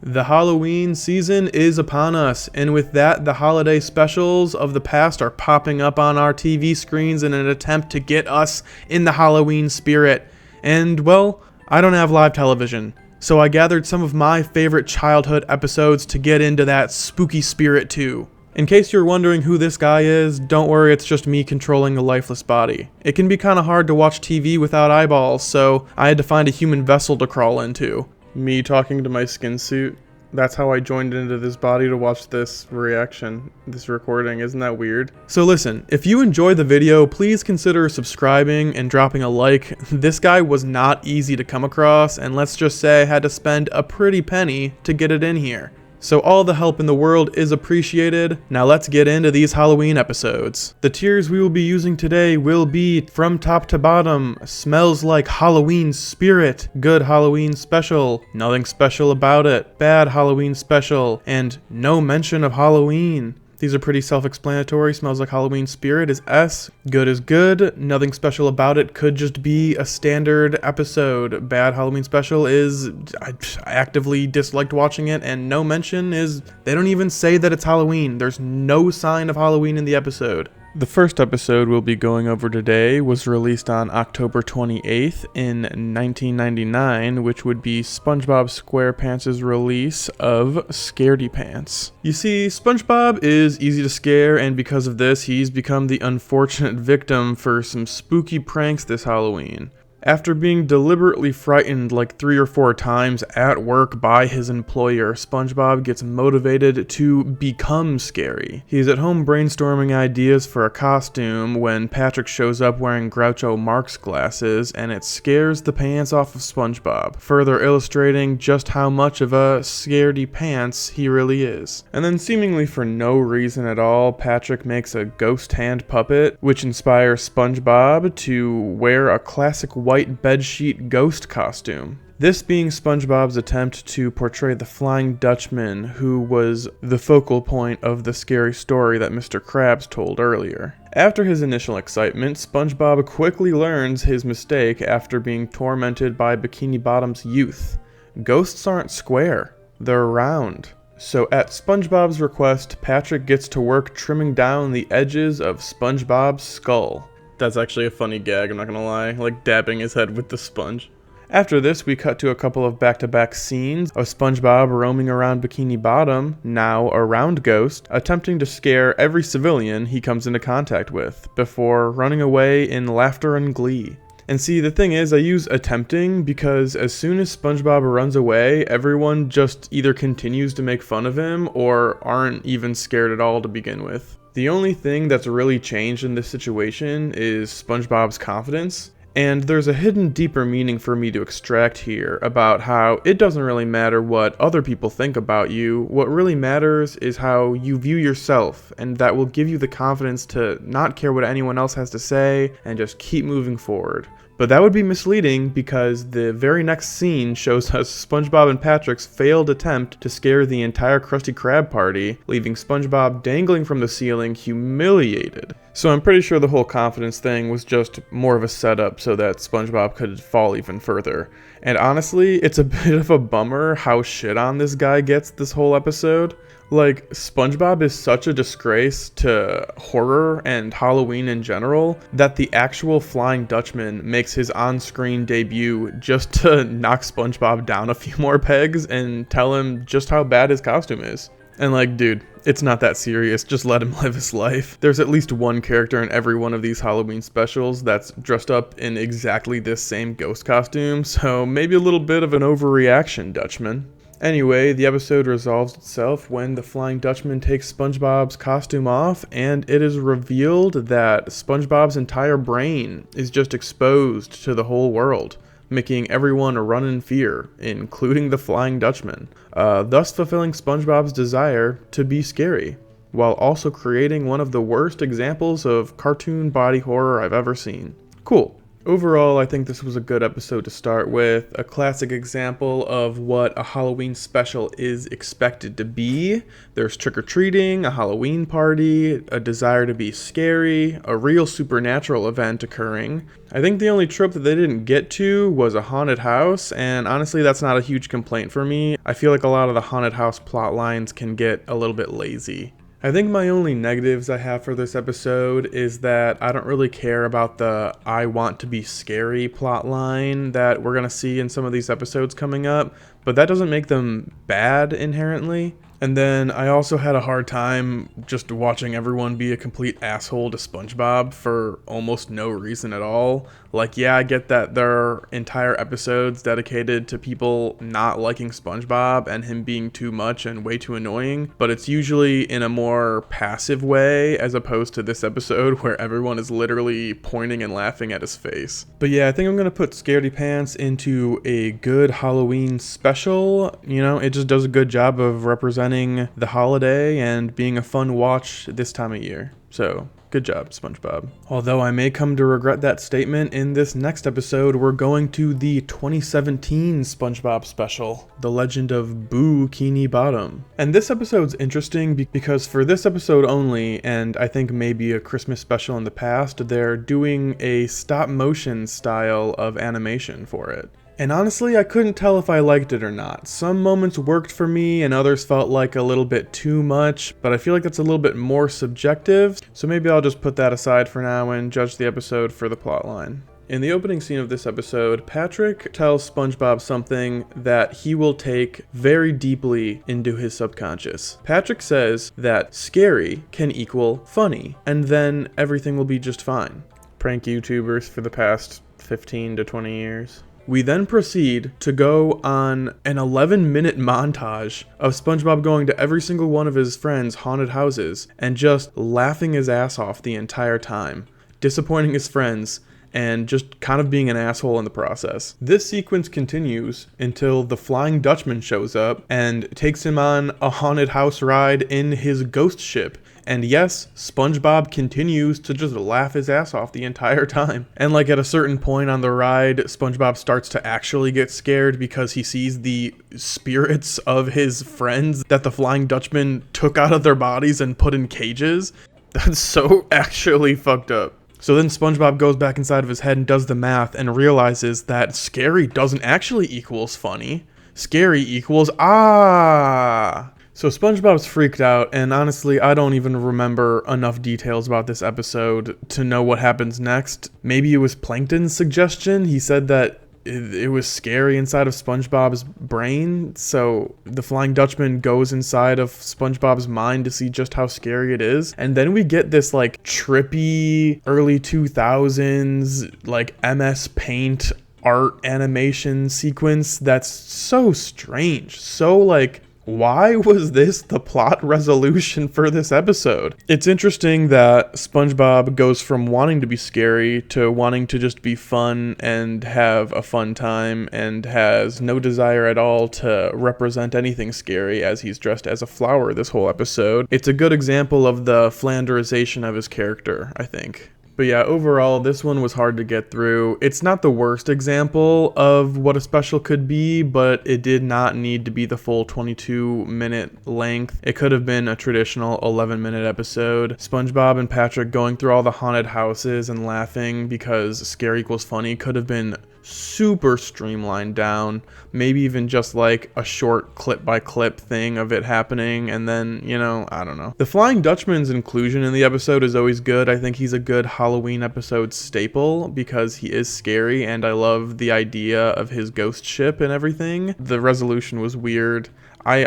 The Halloween season is upon us, and with that, the holiday specials of the past are popping up on our TV screens in an attempt to get us in the Halloween spirit. And, well, I don't have live television, so I gathered some of my favorite childhood episodes to get into that spooky spirit too. In case you're wondering who this guy is, don't worry, it's just me controlling a lifeless body. It can be kinda hard to watch TV without eyeballs, so I had to find a human vessel to crawl into. Me talking to my skin suit. That's how I joined into this body to watch this reaction, this recording. Isn't that weird? So listen, if you enjoyed the video, please consider subscribing and dropping a like. This guy was not easy to come across, and let's just say I had to spend a pretty penny to get it in here. So all the help in the world is appreciated. Now let's get into these Halloween episodes. The tiers we will be using today will be from top to bottom, smells like Halloween spirit, good Halloween special, nothing special about it, bad Halloween special, and no mention of Halloween. These are pretty self-explanatory. Smells like Halloween spirit is S. Good is good. Nothing special about it. Could just be a standard episode. Bad Halloween special is I actively disliked watching it. And no mention is they don't even say that it's Halloween. There's no sign of Halloween in the episode. The first episode we'll be going over today was released on October 28th in 1999, which would be SpongeBob SquarePants' release of Scaredy Pants. You see, SpongeBob is easy to scare, and because of this, he's become the unfortunate victim for some spooky pranks this Halloween. After being deliberately frightened like 3 or 4 times at work by his employer, SpongeBob gets motivated to become scary. He's at home brainstorming ideas for a costume when Patrick shows up wearing Groucho Marx glasses, and it scares the pants off of SpongeBob, further illustrating just how much of a scaredy pants he really is. And then seemingly for no reason at all, Patrick makes a ghost hand puppet, which inspires SpongeBob to wear a classic white bedsheet ghost costume. This being SpongeBob's attempt to portray the Flying Dutchman, who was the focal point of the scary story that Mr. Krabs told earlier. After his initial excitement, SpongeBob quickly learns his mistake after being tormented by Bikini Bottom's youth. Ghosts aren't square, they're round. So at SpongeBob's request, Patrick gets to work trimming down the edges of SpongeBob's skull. That's actually a funny gag, I'm not gonna lie, like dabbing his head with the sponge. After this, we cut to a couple of back-to-back scenes of SpongeBob roaming around Bikini Bottom, now a round ghost, attempting to scare every civilian he comes into contact with, before running away in laughter and glee. And see, the thing is, I use attempting because as soon as SpongeBob runs away, everyone just either continues to make fun of him or aren't even scared at all to begin with. The only thing that's really changed in this situation is SpongeBob's confidence, and there's a hidden deeper meaning for me to extract here about how it doesn't really matter what other people think about you. What really matters is how you view yourself, and that will give you the confidence to not care what anyone else has to say and just keep moving forward. But that would be misleading because the very next scene shows us SpongeBob and Patrick's failed attempt to scare the entire Krusty Krab party, leaving SpongeBob dangling from the ceiling, humiliated. So I'm pretty sure the whole confidence thing was just more of a setup so that SpongeBob could fall even further. And honestly, it's a bit of a bummer how shit on this guy gets this whole episode. Like, SpongeBob is such a disgrace to horror and Halloween in general that the actual Flying Dutchman makes his on-screen debut just to knock SpongeBob down a few more pegs and tell him just how bad his costume is. And like, dude, it's not that serious, just let him live his life. There's at least one character in every one of these Halloween specials that's dressed up in exactly this same ghost costume, so maybe a little bit of an overreaction, Dutchman. Anyway, the episode resolves itself when the Flying Dutchman takes SpongeBob's costume off, and it is revealed that SpongeBob's entire brain is just exposed to the whole world, making everyone run in fear, including the Flying Dutchman, thus fulfilling SpongeBob's desire to be scary, while also creating one of the worst examples of cartoon body horror I've ever seen. Cool. Overall, I think this was a good episode to start with, a classic example of what a Halloween special is expected to be. There's trick-or-treating, a Halloween party, a desire to be scary, a real supernatural event occurring. I think the only trope that they didn't get to was a haunted house, and honestly that's not a huge complaint for me. I feel like a lot of the haunted house plot lines can get a little bit lazy. I think my only negatives I have for this episode is that I don't really care about the I want to be scary plot line that we're going to see in some of these episodes coming up, but that doesn't make them bad inherently. And then I also had a hard time just watching everyone be a complete asshole to Spongebob for almost no reason at all. Like, yeah, I get that there are entire episodes dedicated to people not liking Spongebob and him being too much and way too annoying, but it's usually in a more passive way as opposed to this episode where everyone is literally pointing and laughing at his face. But yeah, I think I'm going to put Scaredy Pants into a good Halloween special. You know, it just does a good job of representing the holiday and being a fun watch this time of year. So, good job, SpongeBob. Although I may come to regret that statement in this next episode, we're going to the 2017 SpongeBob special, The Legend of Boo-Kini Bottom. And this episode's interesting because for this episode only, and I think maybe a Christmas special in the past, they're doing a stop-motion style of animation for it. And honestly, I couldn't tell if I liked it or not. Some moments worked for me and others felt like a little bit too much, but I feel like that's a little bit more subjective, so maybe I'll just put that aside for now and judge the episode for the plotline. In the opening scene of this episode, Patrick tells SpongeBob something that he will take very deeply into his subconscious. Patrick says that scary can equal funny, and then everything will be just fine. Prank YouTubers for the past 15 to 20 years. We then proceed to go on an 11-minute montage of SpongeBob going to every single one of his friends' haunted houses and just laughing his ass off the entire time, disappointing his friends, and just kind of being an asshole in the process. This sequence continues until the Flying Dutchman shows up and takes him on a haunted house ride in his ghost ship. And yes, SpongeBob continues to just laugh his ass off the entire time. And like at a certain point on the ride, SpongeBob starts to actually get scared because he sees the spirits of his friends that the Flying Dutchman took out of their bodies and put in cages. That's so actually fucked up. So then SpongeBob goes back inside of his head and does the math and realizes that scary doesn't actually equals funny. Scary equals ah. So SpongeBob's freaked out, and honestly, I don't even remember enough details about this episode to know what happens next. Maybe it was Plankton's suggestion. He said that it was scary inside of SpongeBob's brain, so the Flying Dutchman goes inside of SpongeBob's mind to see just how scary it is. And then we get this like trippy early 2000s like MS Paint art animation sequence that's so strange, so like, why was this the plot resolution for this episode? It's interesting that SpongeBob goes from wanting to be scary to wanting to just be fun and have a fun time and has no desire at all to represent anything scary as he's dressed as a flower this whole episode. It's a good example of the Flanderization of his character, I think. But yeah, overall, this one was hard to get through. It's not the worst example of what a special could be, but it did not need to be the full 22-minute length. It could have been a traditional 11-minute episode. SpongeBob and Patrick going through all the haunted houses and laughing because scary equals funny could have been super streamlined down, maybe even just like a short clip by clip thing of it happening, and then, you know, I don't know. The Flying Dutchman's inclusion in the episode is always good. I think he's a good Halloween episode staple because he is scary, and I love the idea of his ghost ship and everything. The resolution was weird. I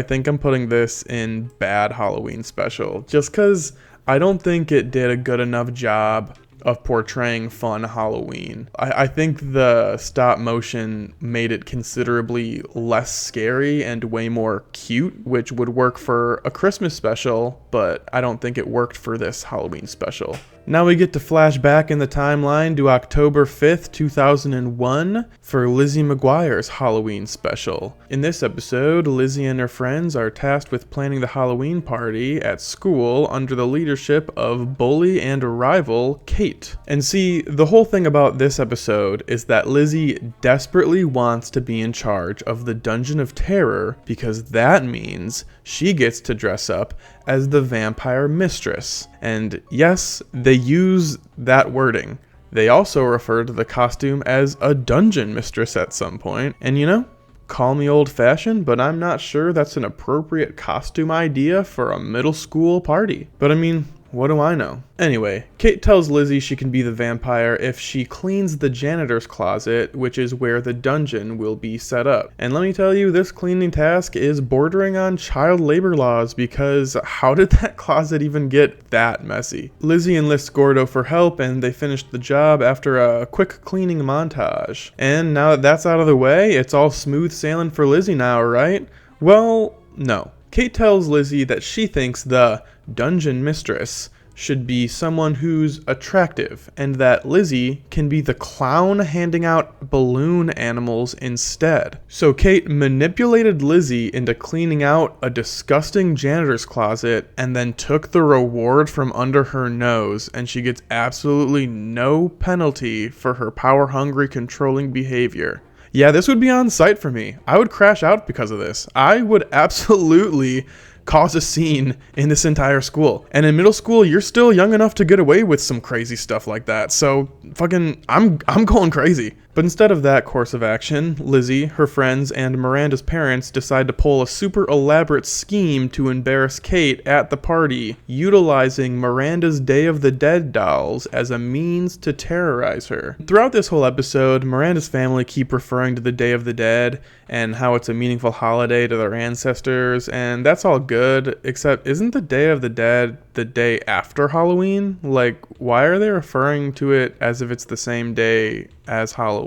think I'm putting this in bad Halloween special just because I don't think it did a good enough job of portraying fun Halloween. I think the stop motion made it considerably less scary and way more cute, which would work for a Christmas special, but I don't think it worked for this Halloween special. Now we get to flash back in the timeline to October 5th, 2001 for Lizzie McGuire's Halloween special. In this episode, Lizzie and her friends are tasked with planning the Halloween party at school under the leadership of bully and rival Kate. And see, the whole thing about this episode is that Lizzie desperately wants to be in charge of the Dungeon of Terror because that means she gets to dress up as the vampire mistress. And yes, they use that wording. They also refer to the costume as a dungeon mistress at some point. And you know, call me old-fashioned, but I'm not sure that's an appropriate costume idea for a middle school party. But I mean, what do I know? Anyway, Kate tells Lizzie she can be the vampire if she cleans the janitor's closet, which is where the dungeon will be set up. And let me tell you, this cleaning task is bordering on child labor laws because how did that closet even get that messy? Lizzie enlists Gordo for help and they finish the job after a quick cleaning montage. And now that that's out of the way, it's all smooth sailing for Lizzie now, right? Well, no. Kate tells Lizzie that she thinks the dungeon mistress should be someone who's attractive and that Lizzie can be the clown handing out balloon animals instead. So Kate manipulated Lizzie into cleaning out a disgusting janitor's closet and then took the reward from under her nose, and she gets absolutely no penalty for her power-hungry controlling behavior. Yeah, this would be on site for me. I would crash out because of this. I would absolutely cause a scene in this entire school. And in middle school, you're still young enough to get away with some crazy stuff like that. So fucking, I'm going crazy. But instead of that course of action, Lizzie, her friends, and Miranda's parents decide to pull a super elaborate scheme to embarrass Kate at the party, utilizing Miranda's Day of the Dead dolls as a means to terrorize her. Throughout this whole episode, Miranda's family keep referring to the Day of the Dead and how it's a meaningful holiday to their ancestors, and that's all good, except isn't the Day of the Dead the day after Halloween? Like, why are they referring to it as if it's the same day as Halloween?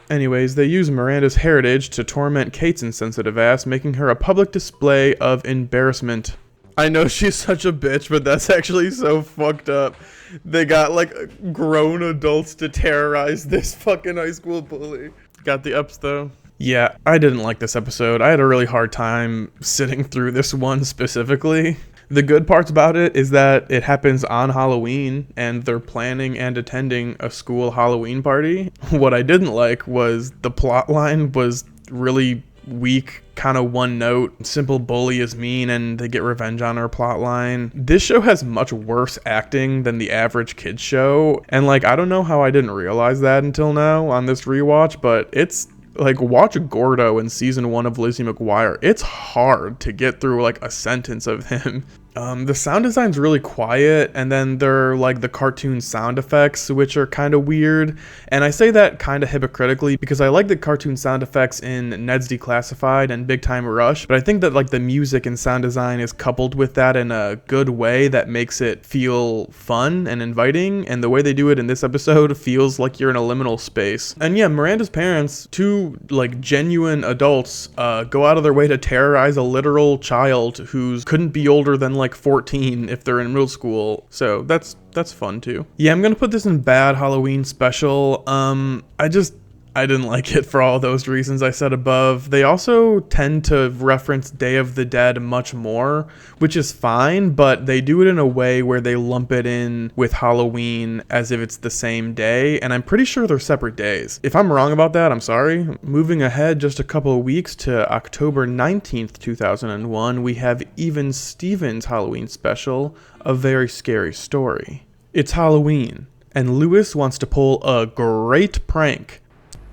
Anyways, they use Miranda's heritage to torment Kate's insensitive ass, making her a public display of embarrassment. I know she's such a bitch, but that's actually so fucked up. They got like grown adults to terrorize this fucking high school bully. Got the ups though. Yeah, I didn't like this episode. I had a really hard time sitting through this one specifically. The good parts about it is that it happens on Halloween and they're planning and attending a school Halloween party. What I didn't like was the plot line was really weak, kind of one note. Simple bully is mean and they get revenge on her plot line. This show has much worse acting than the average kids show. And like, I don't know how I didn't realize that until now on this rewatch, but it's like, watch Gordo in season 1 of Lizzie McGuire. It's hard to get through like a sentence of him. The sound design's really quiet, and then there are like the cartoon sound effects, which are kind of weird. And I say that kind of hypocritically because I like the cartoon sound effects in Ned's Declassified and Big Time Rush, but I think that like the music and sound design is coupled with that in a good way that makes it feel fun and inviting, and the way they do it in this episode feels like you're in a liminal space. And yeah, Miranda's parents, two like genuine adults, go out of their way to terrorize a literal child who couldn't be older than like 14 if they're in middle school. So that's fun too. Yeah, I'm gonna put this in bad Halloween special. I didn't like it for all those reasons I said above. They also tend to reference Day of the Dead much more, which is fine, but they do it in a way where they lump it in with Halloween as if it's the same day, and I'm pretty sure they're separate days. If I'm wrong about that, I'm sorry. Moving ahead just a couple of weeks to October 19th, 2001, we have Even Stevens' Halloween special, A Very Scary Story. It's Halloween, and Lewis wants to pull a great prank.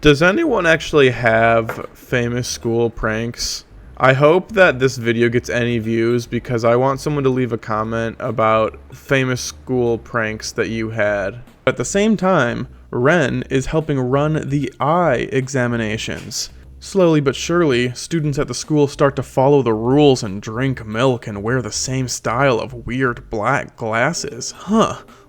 Does anyone actually have famous school pranks? I hope that this video gets any views because I want someone to leave a comment about famous school pranks that you had. At the same time, Ren is helping run the eye examinations. Slowly but surely, students at the school start to follow the rules and drink milk and wear the same style of weird black glasses.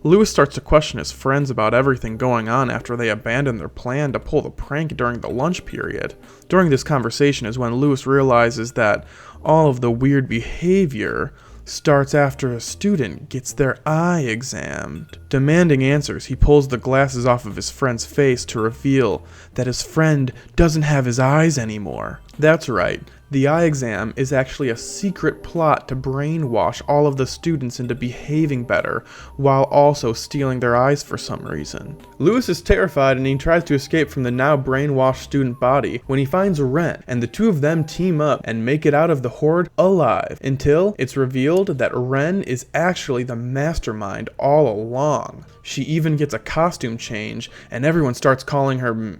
Lewis starts to question his friends about everything going on after they abandon their plan to pull the prank during the lunch period. During this conversation is when Lewis realizes that all of the weird behavior starts after a student gets their eye examined. Demanding answers, he pulls the glasses off of his friend's face to reveal that his friend doesn't have his eyes anymore. That's right. The eye exam is actually a secret plot to brainwash all of the students into behaving better, while also stealing their eyes for some reason. Lewis is terrified and he tries to escape from the now brainwashed student body when he finds Ren, and the two of them team up and make it out of the horde alive, until it's revealed that Ren is actually the mastermind all along. She even gets a costume change, and everyone starts calling her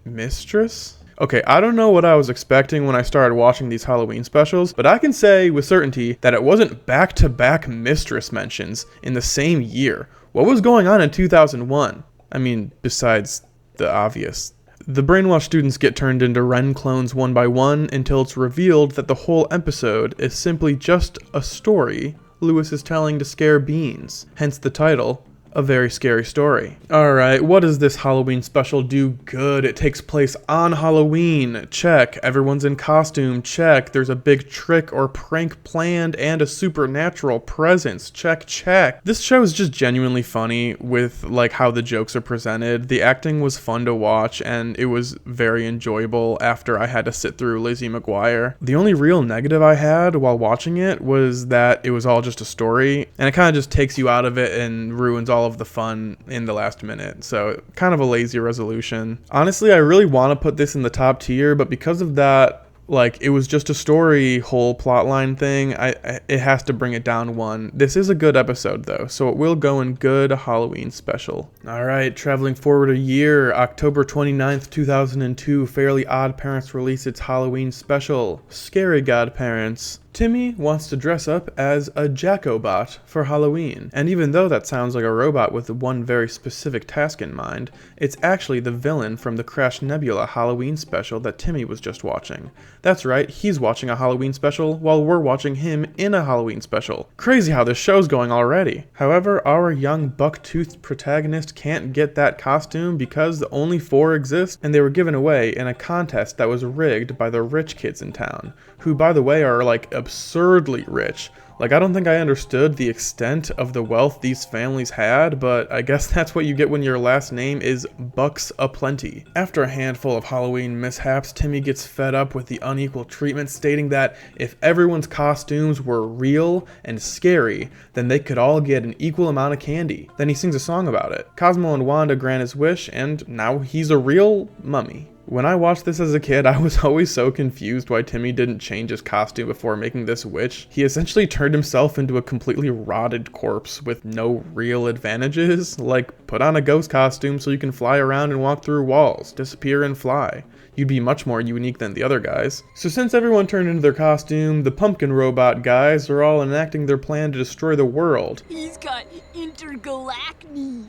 mistress? Okay, I don't know what I was expecting when I started watching these Halloween specials, but I can say with certainty that it wasn't back-to-back mistress mentions in the same year. What was going on in 2001? I mean, besides the obvious. The brainwashed students get turned into Ren clones one by one until it's revealed that the whole episode is simply just a story Lewis is telling to scare Beans, hence the title. A very scary story. Alright, what does this Halloween special do good? It takes place on Halloween. Check. Everyone's in costume. Check. There's a big trick or prank planned and a supernatural presence. Check, check. This show is just genuinely funny with like how the jokes are presented. The acting was fun to watch and it was very enjoyable after I had to sit through Lizzie McGuire. The only real negative I had while watching it was that it was all just a story and it kind of just takes you out of it and ruins all of the fun in the last minute, so kind of a lazy resolution. Honestly, I really want to put this in the top tier, but because of that, like, it was just a story whole plotline thing, it has to bring it down one. This is a good episode though, so it will go in good Halloween special. Alright, traveling forward a year, October 29th, 2002, Fairly Oddparents released its Halloween special, Scary Godparents. Timmy wants to dress up as a Jackobot for Halloween, and even though that sounds like a robot with one very specific task in mind, it's actually the villain from the Crash Nebula Halloween special that Timmy was just watching. That's right, he's watching a Halloween special while we're watching him in a Halloween special. Crazy how this show's going already. However, our young buck-toothed protagonist can't get that costume because only 4 exist, and they were given away in a contest that was rigged by the rich kids in town, who by the way are like absurdly rich. Like, I don't think I understood the extent of the wealth these families had, but I guess that's what you get when your last name is Bucks Aplenty. After a handful of Halloween mishaps, Timmy gets fed up with the unequal treatment, stating that if everyone's costumes were real and scary, then they could all get an equal amount of candy. Then he sings a song about it. Cosmo and Wanda grant his wish, and now he's a real mummy. When I watched this as a kid, I was always so confused why Timmy didn't change his costume before making this wish. He essentially turned himself into a completely rotted corpse with no real advantages. Like, put on a ghost costume so you can fly around and walk through walls, disappear and fly. You'd be much more unique than the other guys. So since everyone turned into their costume, the pumpkin robot guys are all enacting their plan to destroy the world. He's got intergalacny.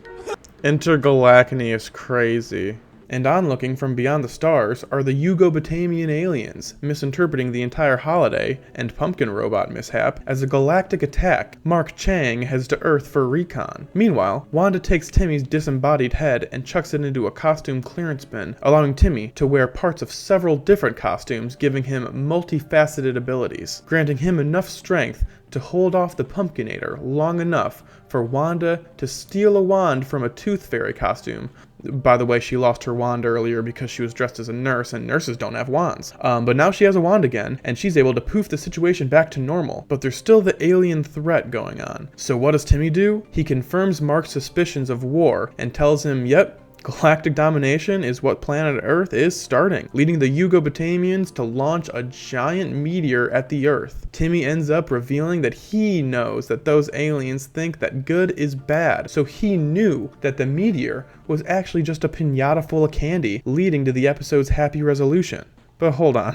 Intergalacny is crazy. And onlooking from beyond the stars are the Yugo-Batamian aliens, misinterpreting the entire holiday and pumpkin robot mishap as a galactic attack. Mark Chang heads to Earth for recon. Meanwhile, Wanda takes Timmy's disembodied head and chucks it into a costume clearance bin, allowing Timmy to wear parts of several different costumes, giving him multifaceted abilities, granting him enough strength to hold off the Pumpkinator long enough for Wanda to steal a wand from a Tooth Fairy costume. By the way, she lost her wand earlier because she was dressed as a nurse, and nurses don't have wands. But now she has a wand again, and she's able to poof the situation back to normal. But there's still the alien threat going on. So what does Timmy do? He confirms Mark's suspicions of war and tells him, yep, galactic domination is what planet Earth is starting, leading the Yugo-Batamians to launch a giant meteor at the Earth. Timmy ends up revealing that he knows that those aliens think that good is bad, so he knew that the meteor was actually just a piñata full of candy, leading to the episode's happy resolution. But hold on,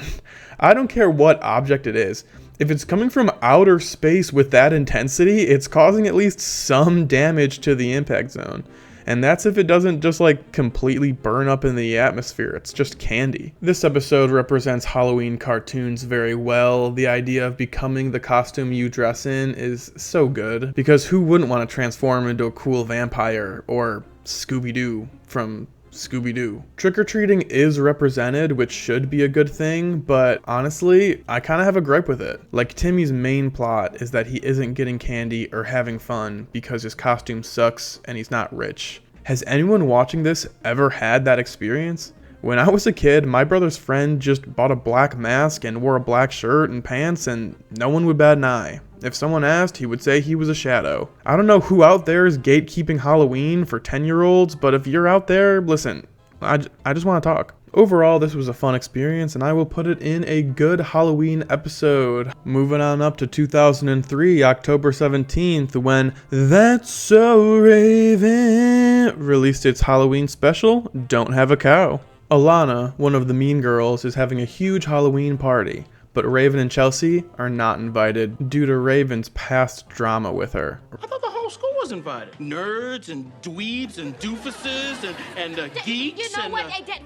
I don't care what object it is. If it's coming from outer space with that intensity, it's causing at least some damage to the impact zone. And that's if it doesn't just like completely burn up in the atmosphere, it's just candy. This episode represents Halloween cartoons very well. The idea of becoming the costume you dress in is so good, because who wouldn't want to transform into a cool vampire or Scooby-Doo from Scooby-Doo. Trick-or-treating is represented, which should be a good thing, but honestly, I kind of have a gripe with it. Like, Timmy's main plot is that he isn't getting candy or having fun because his costume sucks and he's not rich. Has anyone watching this ever had that experience? When I was a kid, my brother's friend just bought a black mask and wore a black shirt and pants, and no one would bat an eye. If someone asked, he would say he was a shadow. I don't know who out there is gatekeeping Halloween for 10-year-olds, but if you're out there, listen, I just want to talk. Overall, this was a fun experience, and I will put it in a good Halloween episode. Moving on up to 2003, October 17th, when That's So Raven released its Halloween special, Don't Have a Cow. Alana, one of the mean girls, is having a huge Halloween party, but Raven and Chelsea are not invited due to Raven's past drama with her. I thought the whole school was invited. Nerds and dweebs and doofuses and geeks. You know and, what? Hey, Dad.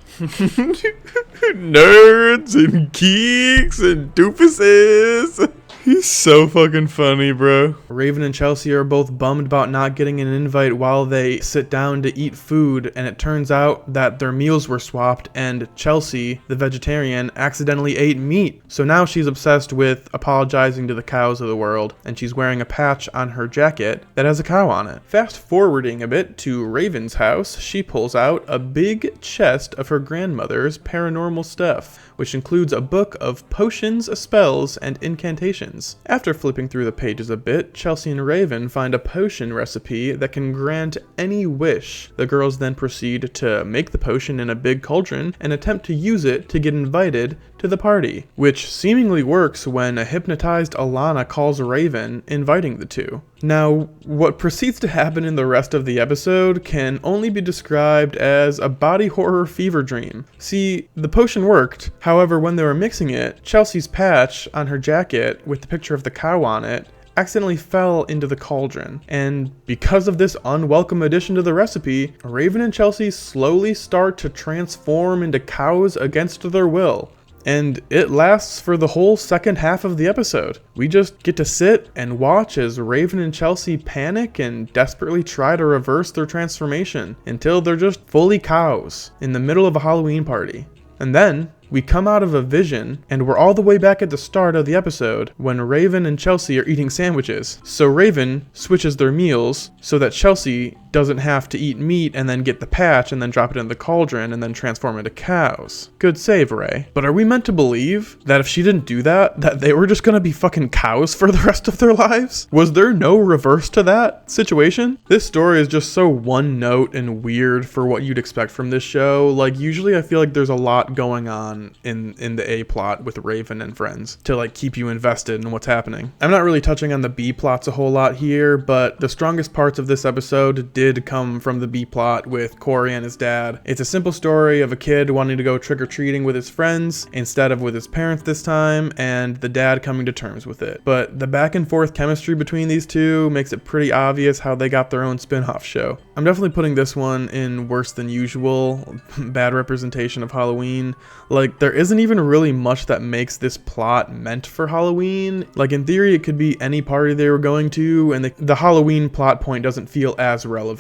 Nerds and geeks and doofuses. He's so fucking funny, bro. Raven and Chelsea are both bummed about not getting an invite while they sit down to eat food, and it turns out that their meals were swapped and Chelsea, the vegetarian, accidentally ate meat. So now she's obsessed with apologizing to the cows of the world, and she's wearing a patch on her jacket that has a cow on it. Fast forwarding a bit to Raven's house, she pulls out a big chest of her grandmother's paranormal stuff, which includes a book of potions, spells, and incantations. After flipping through the pages a bit, Chelsea and Raven find a potion recipe that can grant any wish. The girls then proceed to make the potion in a big cauldron and attempt to use it to get invited to the party, which seemingly works when a hypnotized Alana calls Raven, inviting the two. Now, what proceeds to happen in the rest of the episode can only be described as a body horror fever dream. See, the potion worked, however, when they were mixing it, Chelsea's patch on her jacket with the picture of the cow on it accidentally fell into the cauldron, and because of this unwelcome addition to the recipe, Raven and Chelsea slowly start to transform into cows against their will. And it lasts for the whole second half of the episode. We just get to sit and watch as Raven and Chelsea panic and desperately try to reverse their transformation until they're just fully cows in the middle of a Halloween party. And then we come out of a vision, and we're all the way back at the start of the episode when Raven and Chelsea are eating sandwiches. So Raven switches their meals so that Chelsea doesn't have to eat meat and then get the patch and then drop it in the cauldron and then transform into cows. Good save, Ray. But are we meant to believe that if she didn't do that they were just gonna be fucking cows for the rest of their lives? Was there no reverse to that situation? This story is just so one note and weird for what you'd expect from this show. Like, usually I feel like there's a lot going on in the A plot with Raven and friends to like keep you invested in what's happening. I'm not really touching on the B plots a whole lot here, but the strongest parts of this episode did come from the B plot with Corey and his dad. It's a simple story of a kid wanting to go trick-or-treating with his friends instead of with his parents this time, and the dad coming to terms with it. But the back and forth chemistry between these two makes it pretty obvious how they got their own spin-off show. I'm definitely putting this one in worse than usual. Bad representation of Halloween. Like, there isn't even really much that makes this plot meant for Halloween. Like, in theory, it could be any party they were going to, and the Halloween plot point doesn't feel as relevant.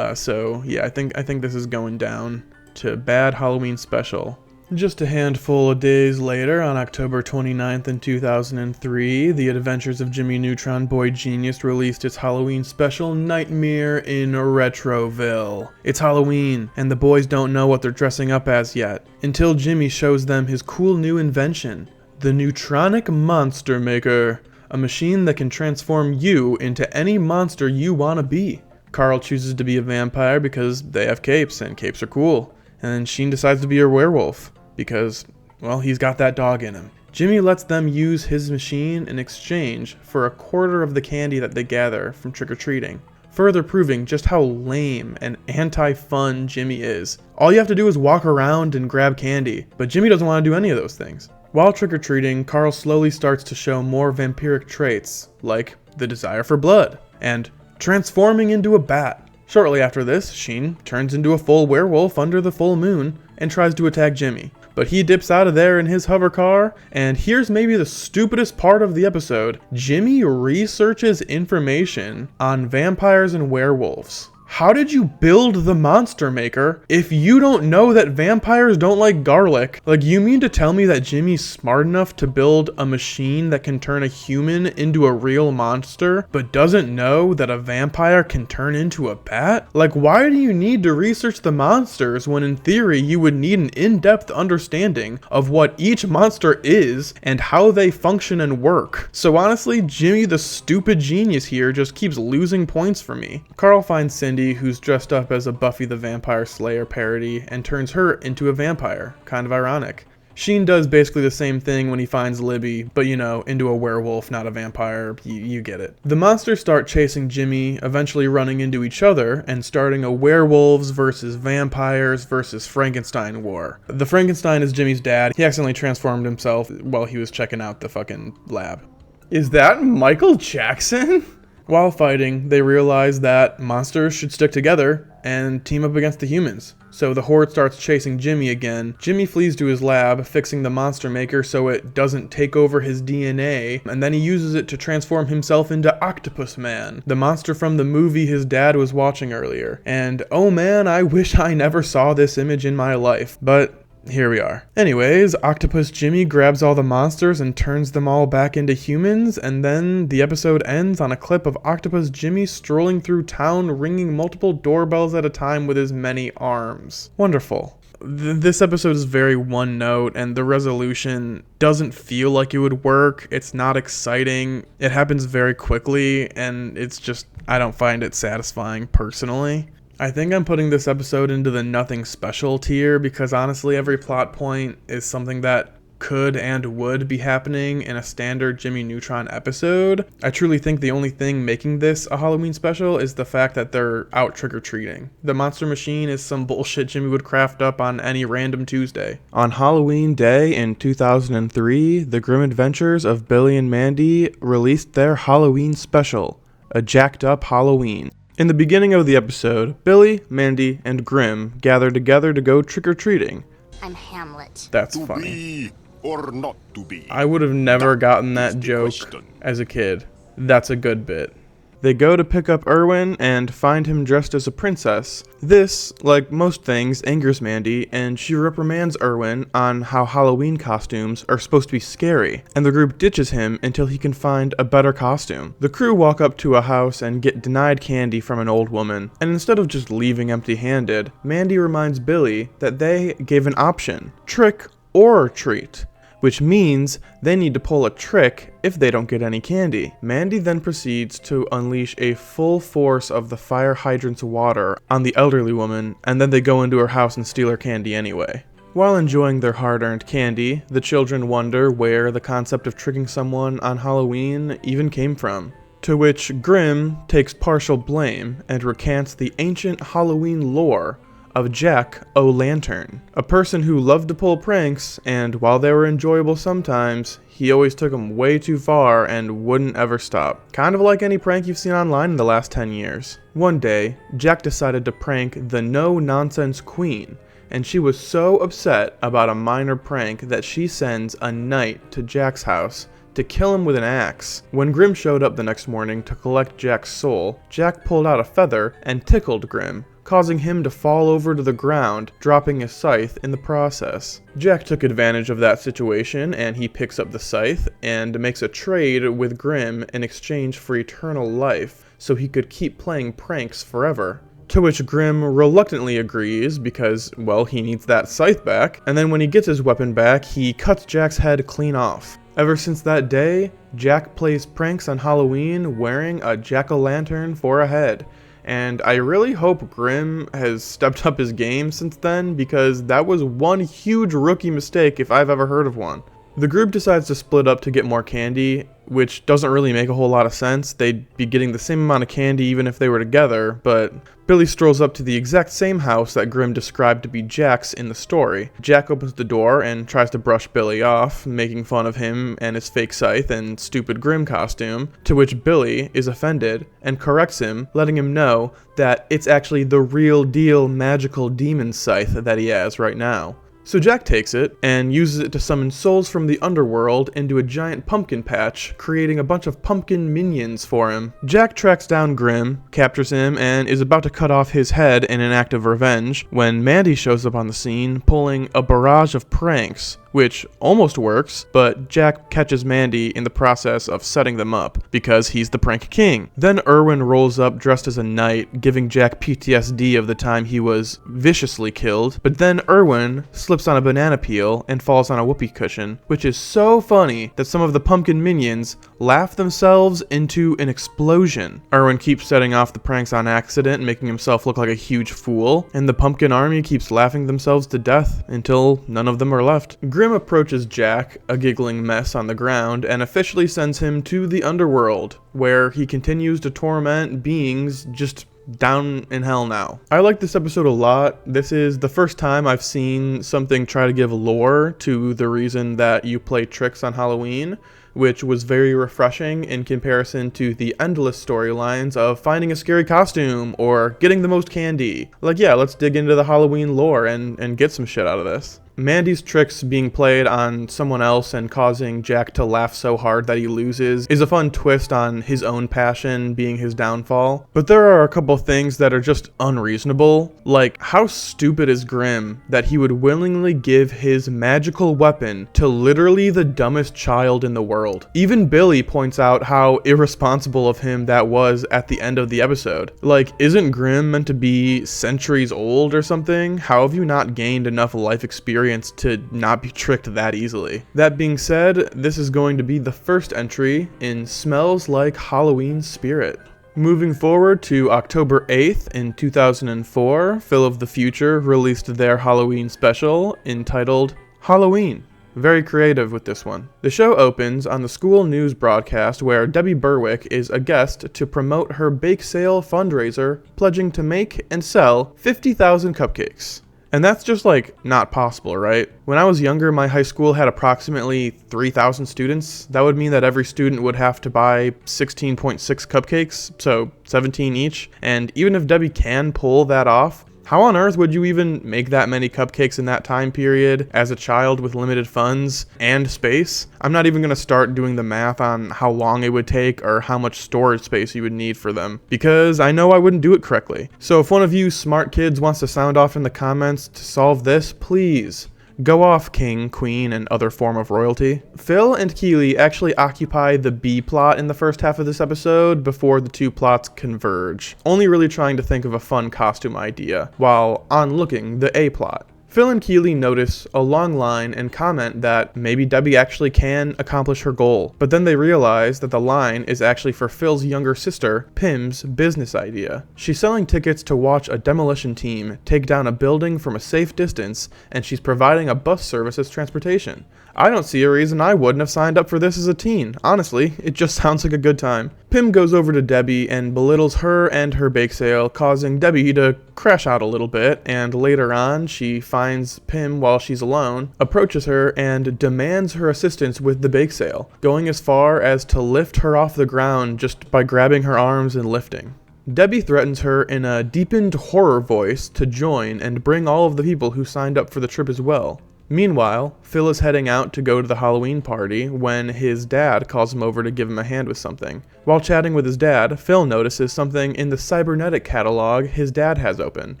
So yeah, I think this is going down to bad Halloween special. Just a handful of days later, on October 29th in 2003, The Adventures of Jimmy Neutron Boy Genius released its Halloween special, Nightmare in Retroville. It's Halloween, and the boys don't know what they're dressing up as yet, until Jimmy shows them his cool new invention, the Neutronic Monster Maker, a machine that can transform you into any monster you want to be. Carl chooses to be a vampire because they have capes, and capes are cool. And then Sheen decides to be a werewolf because, well, he's got that dog in him. Jimmy lets them use his machine in exchange for a quarter of the candy that they gather from trick-or-treating, further proving just how lame and anti-fun Jimmy is. All you have to do is walk around and grab candy, but Jimmy doesn't want to do any of those things. While trick-or-treating, Carl slowly starts to show more vampiric traits, like the desire for blood, and transforming into a bat. Shortly after this, Sheen turns into a full werewolf under the full moon and tries to attack Jimmy. But he dips out of there in his hover car, and here's maybe the stupidest part of the episode. Jimmy researches information on vampires and werewolves. How did you build the monster maker if you don't know that vampires don't like garlic? Like, you mean to tell me that Jimmy's smart enough to build a machine that can turn a human into a real monster, but doesn't know that a vampire can turn into a bat? Like, why do you need to research the monsters when in theory you would need an in-depth understanding of what each monster is and how they function and work? So honestly, Jimmy the stupid genius here just keeps losing points for me. Carl finds Cindy, who's dressed up as a Buffy the Vampire Slayer parody, and turns her into a vampire. Kind of ironic. Sheen does basically the same thing when he finds Libby, but you know, into a werewolf, not a vampire. You get it. The monsters start chasing Jimmy, eventually running into each other and starting a werewolves versus vampires versus Frankenstein war. The Frankenstein is Jimmy's dad. He accidentally transformed himself while he was checking out the fucking lab. Is that Michael Jackson? While fighting, they realize that monsters should stick together and team up against the humans. So the horde starts chasing Jimmy again. Jimmy flees to his lab, fixing the monster maker so it doesn't take over his DNA, and then he uses it to transform himself into Octopus Man, the monster from the movie his dad was watching earlier. And oh man, I wish I never saw this image in my life, but here we are. Anyways, Octopus Jimmy grabs all the monsters and turns them all back into humans, and then the episode ends on a clip of Octopus Jimmy strolling through town, ringing multiple doorbells at a time with his many arms. Wonderful. This episode is very one note, and the resolution doesn't feel like it would work. It's not exciting. It happens very quickly, and it's just, I don't find it satisfying personally. I think I'm putting this episode into the nothing special tier because honestly every plot point is something that could and would be happening in a standard Jimmy Neutron episode. I truly think the only thing making this a Halloween special is the fact that they're out trick-or-treating. The monster machine is some bullshit Jimmy would craft up on any random Tuesday. On Halloween Day in 2003, the Grim Adventures of Billy and Mandy released their Halloween special, A Jacked Up Halloween. In the beginning of the episode, Billy, Mandy, and Grim gather together to go trick-or-treating. I'm Hamlet. That's To funny. be or not to be. I would have never gotten is that the joke question. as a kid. That's a good bit. They go to pick up Erwin and find him dressed as a princess. This, like most things, angers Mandy, and she reprimands Erwin on how Halloween costumes are supposed to be scary, and the group ditches him until he can find a better costume. The crew walk up to a house and get denied candy from an old woman, and instead of just leaving empty-handed, Mandy reminds Billy that they gave an option, trick or treat, which means they need to pull a trick if they don't get any candy. Mandy then proceeds to unleash a full force of the fire hydrant's water on the elderly woman, and then they go into her house and steal her candy anyway. While enjoying their hard-earned candy, the children wonder where the concept of tricking someone on Halloween even came from. To which Grim takes partial blame and recants the ancient Halloween lore of Jack O'Lantern, a person who loved to pull pranks, and while they were enjoyable sometimes, he always took them way too far and wouldn't ever stop. Kind of like any prank you've seen online in the last 10 years. One day, Jack decided to prank the no-nonsense queen, and she was so upset about a minor prank that she sends a knight to Jack's house to kill him with an axe. When Grim showed up the next morning to collect Jack's soul, Jack pulled out a feather and tickled Grim, causing him to fall over to the ground, dropping his scythe in the process. Jack took advantage of that situation, and he picks up the scythe and makes a trade with Grim in exchange for eternal life, so he could keep playing pranks forever. To which Grim reluctantly agrees because, well, he needs that scythe back, and then when he gets his weapon back, he cuts Jack's head clean off. Ever since that day, Jack plays pranks on Halloween wearing a jack-o'-lantern for a head. And I really hope Grim has stepped up his game since then, because that was one huge rookie mistake if I've ever heard of one. The group decides to split up to get more candy, which doesn't really make a whole lot of sense. They'd be getting the same amount of candy even if they were together, but Billy strolls up to the exact same house that Grim described to be Jack's in the story. Jack opens the door and tries to brush Billy off, making fun of him and his fake scythe and stupid Grim costume, to which Billy is offended and corrects him, letting him know that it's actually the real deal magical demon scythe that he has right now. So Jack takes it and uses it to summon souls from the underworld into a giant pumpkin patch, creating a bunch of pumpkin minions for him. Jack tracks down Grimm, captures him, and is about to cut off his head in an act of revenge when Mandy shows up on the scene, pulling a barrage of pranks, which almost works, but Jack catches Mandy in the process of setting them up, because he's the prank king. Then Irwin rolls up dressed as a knight, giving Jack PTSD of the time he was viciously killed, but then Irwin slips on a banana peel and falls on a whoopee cushion, which is so funny that some of the pumpkin minions laugh themselves into an explosion. Irwin keeps setting off the pranks on accident, making himself look like a huge fool, and the pumpkin army keeps laughing themselves to death until none of them are left. Grimm approaches Jack, a giggling mess on the ground, and officially sends him to the underworld, where he continues to torment beings just down in hell now. I like this episode a lot. This is the first time I've seen something try to give lore to the reason that you play tricks on Halloween, which was very refreshing in comparison to the endless storylines of finding a scary costume or getting the most candy. Like, yeah, let's dig into the Halloween lore and get some shit out of this. Mandy's tricks being played on someone else and causing Jack to laugh so hard that he loses is a fun twist on his own passion being his downfall. But there are a couple things that are just unreasonable. Like, how stupid is Grimm that he would willingly give his magical weapon to literally the dumbest child in the world? Even Billy points out how irresponsible of him that was at the end of the episode. Like, isn't Grimm meant to be centuries old or something? How have you not gained enough life experience to not be tricked that easily? That being said, this is going to be the first entry in Smells Like Halloween Spirit. Moving forward to October 8th in 2004, Phil of the Future released their Halloween special entitled Halloween. Very creative with this one. The show opens on the school news broadcast where Debbie Berwick is a guest to promote her bake sale fundraiser, pledging to make and sell 50,000 cupcakes. And that's just like not possible, right? When I was younger, my high school had approximately 3,000 students. That would mean that every student would have to buy 16.6 cupcakes, so 17 each. And even if Debbie can pull that off, how on earth would you even make that many cupcakes in that time period as a child with limited funds and space? I'm not even going to start doing the math on how long it would take or how much storage space you would need for them, because I know I wouldn't do it correctly. So if one of you smart kids wants to sound off in the comments to solve this, please go off, king, queen, and other form of royalty. Phil and Keely actually occupy the B plot in the first half of this episode before the two plots converge, only really trying to think of a fun costume idea, while onlooking the A plot. Phil and Keely notice a long line and comment that maybe Debbie actually can accomplish her goal, but then they realize that the line is actually for Phil's younger sister, Pim's business idea. She's selling tickets to watch a demolition team take down a building from a safe distance, and she's providing a bus service as transportation. I don't see a reason I wouldn't have signed up for this as a teen. Honestly, it just sounds like a good time. Pim goes over to Debbie and belittles her and her bake sale, causing Debbie to crash out a little bit, and later on, she finds Pim while she's alone, approaches her, and demands her assistance with the bake sale, going as far as to lift her off the ground just by grabbing her arms and lifting. Debbie threatens her in a deepened horror voice to join and bring all of the people who signed up for the trip as well. Meanwhile, Phil is heading out to go to the Halloween party when his dad calls him over to give him a hand with something. While chatting with his dad, Phil notices something in the cybernetic catalog his dad has open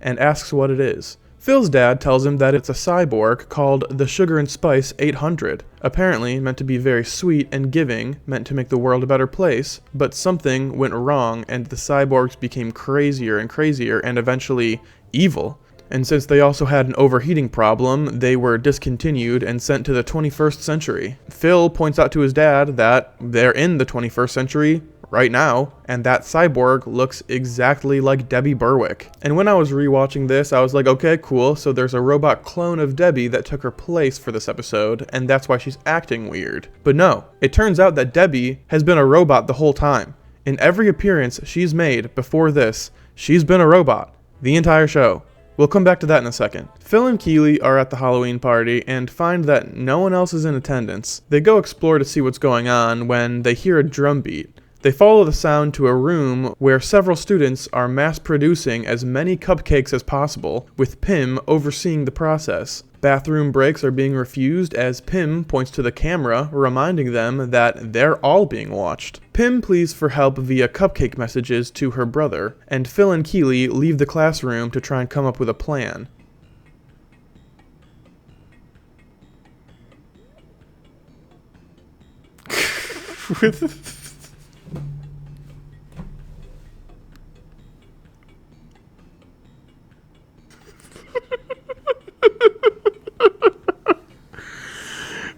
and asks what it is. Phil's dad tells him that it's a cyborg called the Sugar and Spice 800, apparently meant to be very sweet and giving, meant to make the world a better place, but something went wrong and the cyborgs became crazier and crazier and eventually evil. And since they also had an overheating problem, they were discontinued and sent to the 21st century. Phil points out to his dad that they're in the 21st century right now, and that cyborg looks exactly like Debbie Berwick. And when I was rewatching this, I was like, okay, cool, so there's a robot clone of Debbie that took her place for this episode, and that's why she's acting weird. But no, it turns out that Debbie has been a robot the whole time. In every appearance she's made before this, she's been a robot. The entire show. We'll come back to that in a second. Phil and Keely are at the Halloween party and find that no one else is in attendance. They go explore to see what's going on when they hear a drum beat. They follow the sound to a room where several students are mass producing as many cupcakes as possible, with Pim overseeing the process. Bathroom breaks are being refused as Pim points to the camera, reminding them that they're all being watched. Pim pleads for help via cupcake messages to her brother, and Phil and Keely leave the classroom to try and come up with a plan.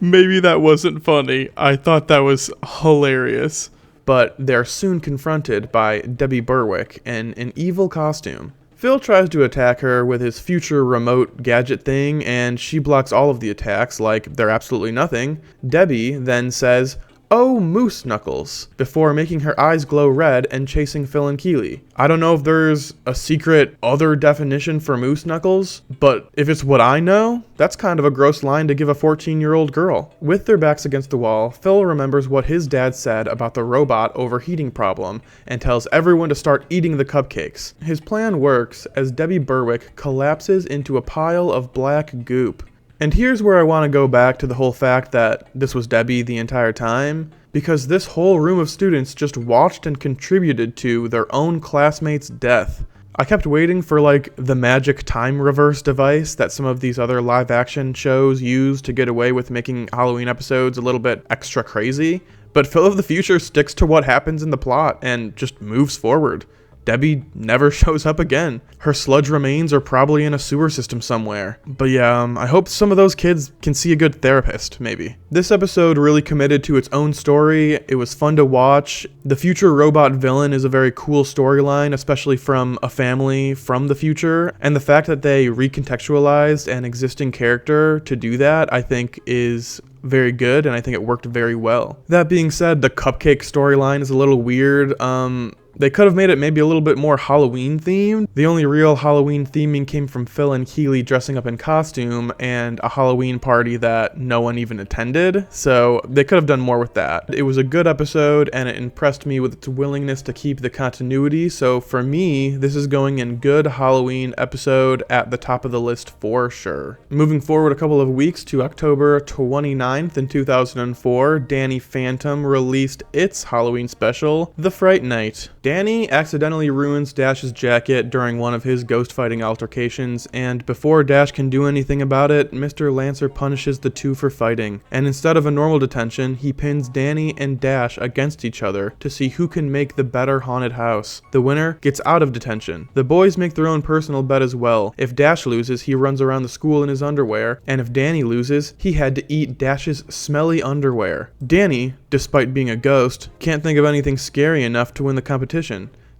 Maybe that wasn't funny. I thought that was hilarious. But they're soon confronted by Debbie Berwick in an evil costume. Phil tries to attack her with his future remote gadget thing, and she blocks all of the attacks like they're absolutely nothing. Debbie then says, "Oh, Moose Knuckles," before making her eyes glow red and chasing Phil and Keely. I don't know if there's a secret other definition for Moose Knuckles, but if it's what I know, that's kind of a gross line to give a 14-year-old girl. With their backs against the wall, Phil remembers what his dad said about the robot overheating problem and tells everyone to start eating the cupcakes. His plan works as Debbie Berwick collapses into a pile of black goop. And here's where I want to go back to the whole fact that this was Debbie the entire time, because this whole room of students just watched and contributed to their own classmate's death. I kept waiting for like the magic time reverse device that some of these other live action shows use to get away with making Halloween episodes a little bit extra crazy, but Phil of the Future sticks to what happens in the plot and just moves forward. Debbie never shows up again. Her sludge remains are probably in a sewer system somewhere. But yeah, I hope some of those kids can see a good therapist, maybe. This episode really committed to its own story. It was fun to watch. The future robot villain is a very cool storyline, especially from a family from the future. And the fact that they recontextualized an existing character to do that, I think is very good, and I think it worked very well. That being said, the cupcake storyline is a little weird. They could have made it maybe a little bit more Halloween themed. The only real Halloween theming came from Phil and Keely dressing up in costume and a Halloween party that no one even attended, so they could have done more with that. It was a good episode and it impressed me with its willingness to keep the continuity, so for me, this is going in good Halloween episode at the top of the list for sure. Moving forward a couple of weeks to October 29th in 2004, Danny Phantom released its Halloween special, The Fright Night. Danny accidentally ruins Dash's jacket during one of his ghost fighting altercations, and before Dash can do anything about it, Mr. Lancer punishes the two for fighting, and instead of a normal detention, he pins Danny and Dash against each other to see who can make the better haunted house. The winner gets out of detention. The boys make their own personal bet as well. If Dash loses, he runs around the school in his underwear, and if Danny loses, he had to eat Dash's smelly underwear. Danny, despite being a ghost, can't think of anything scary enough to win the competition.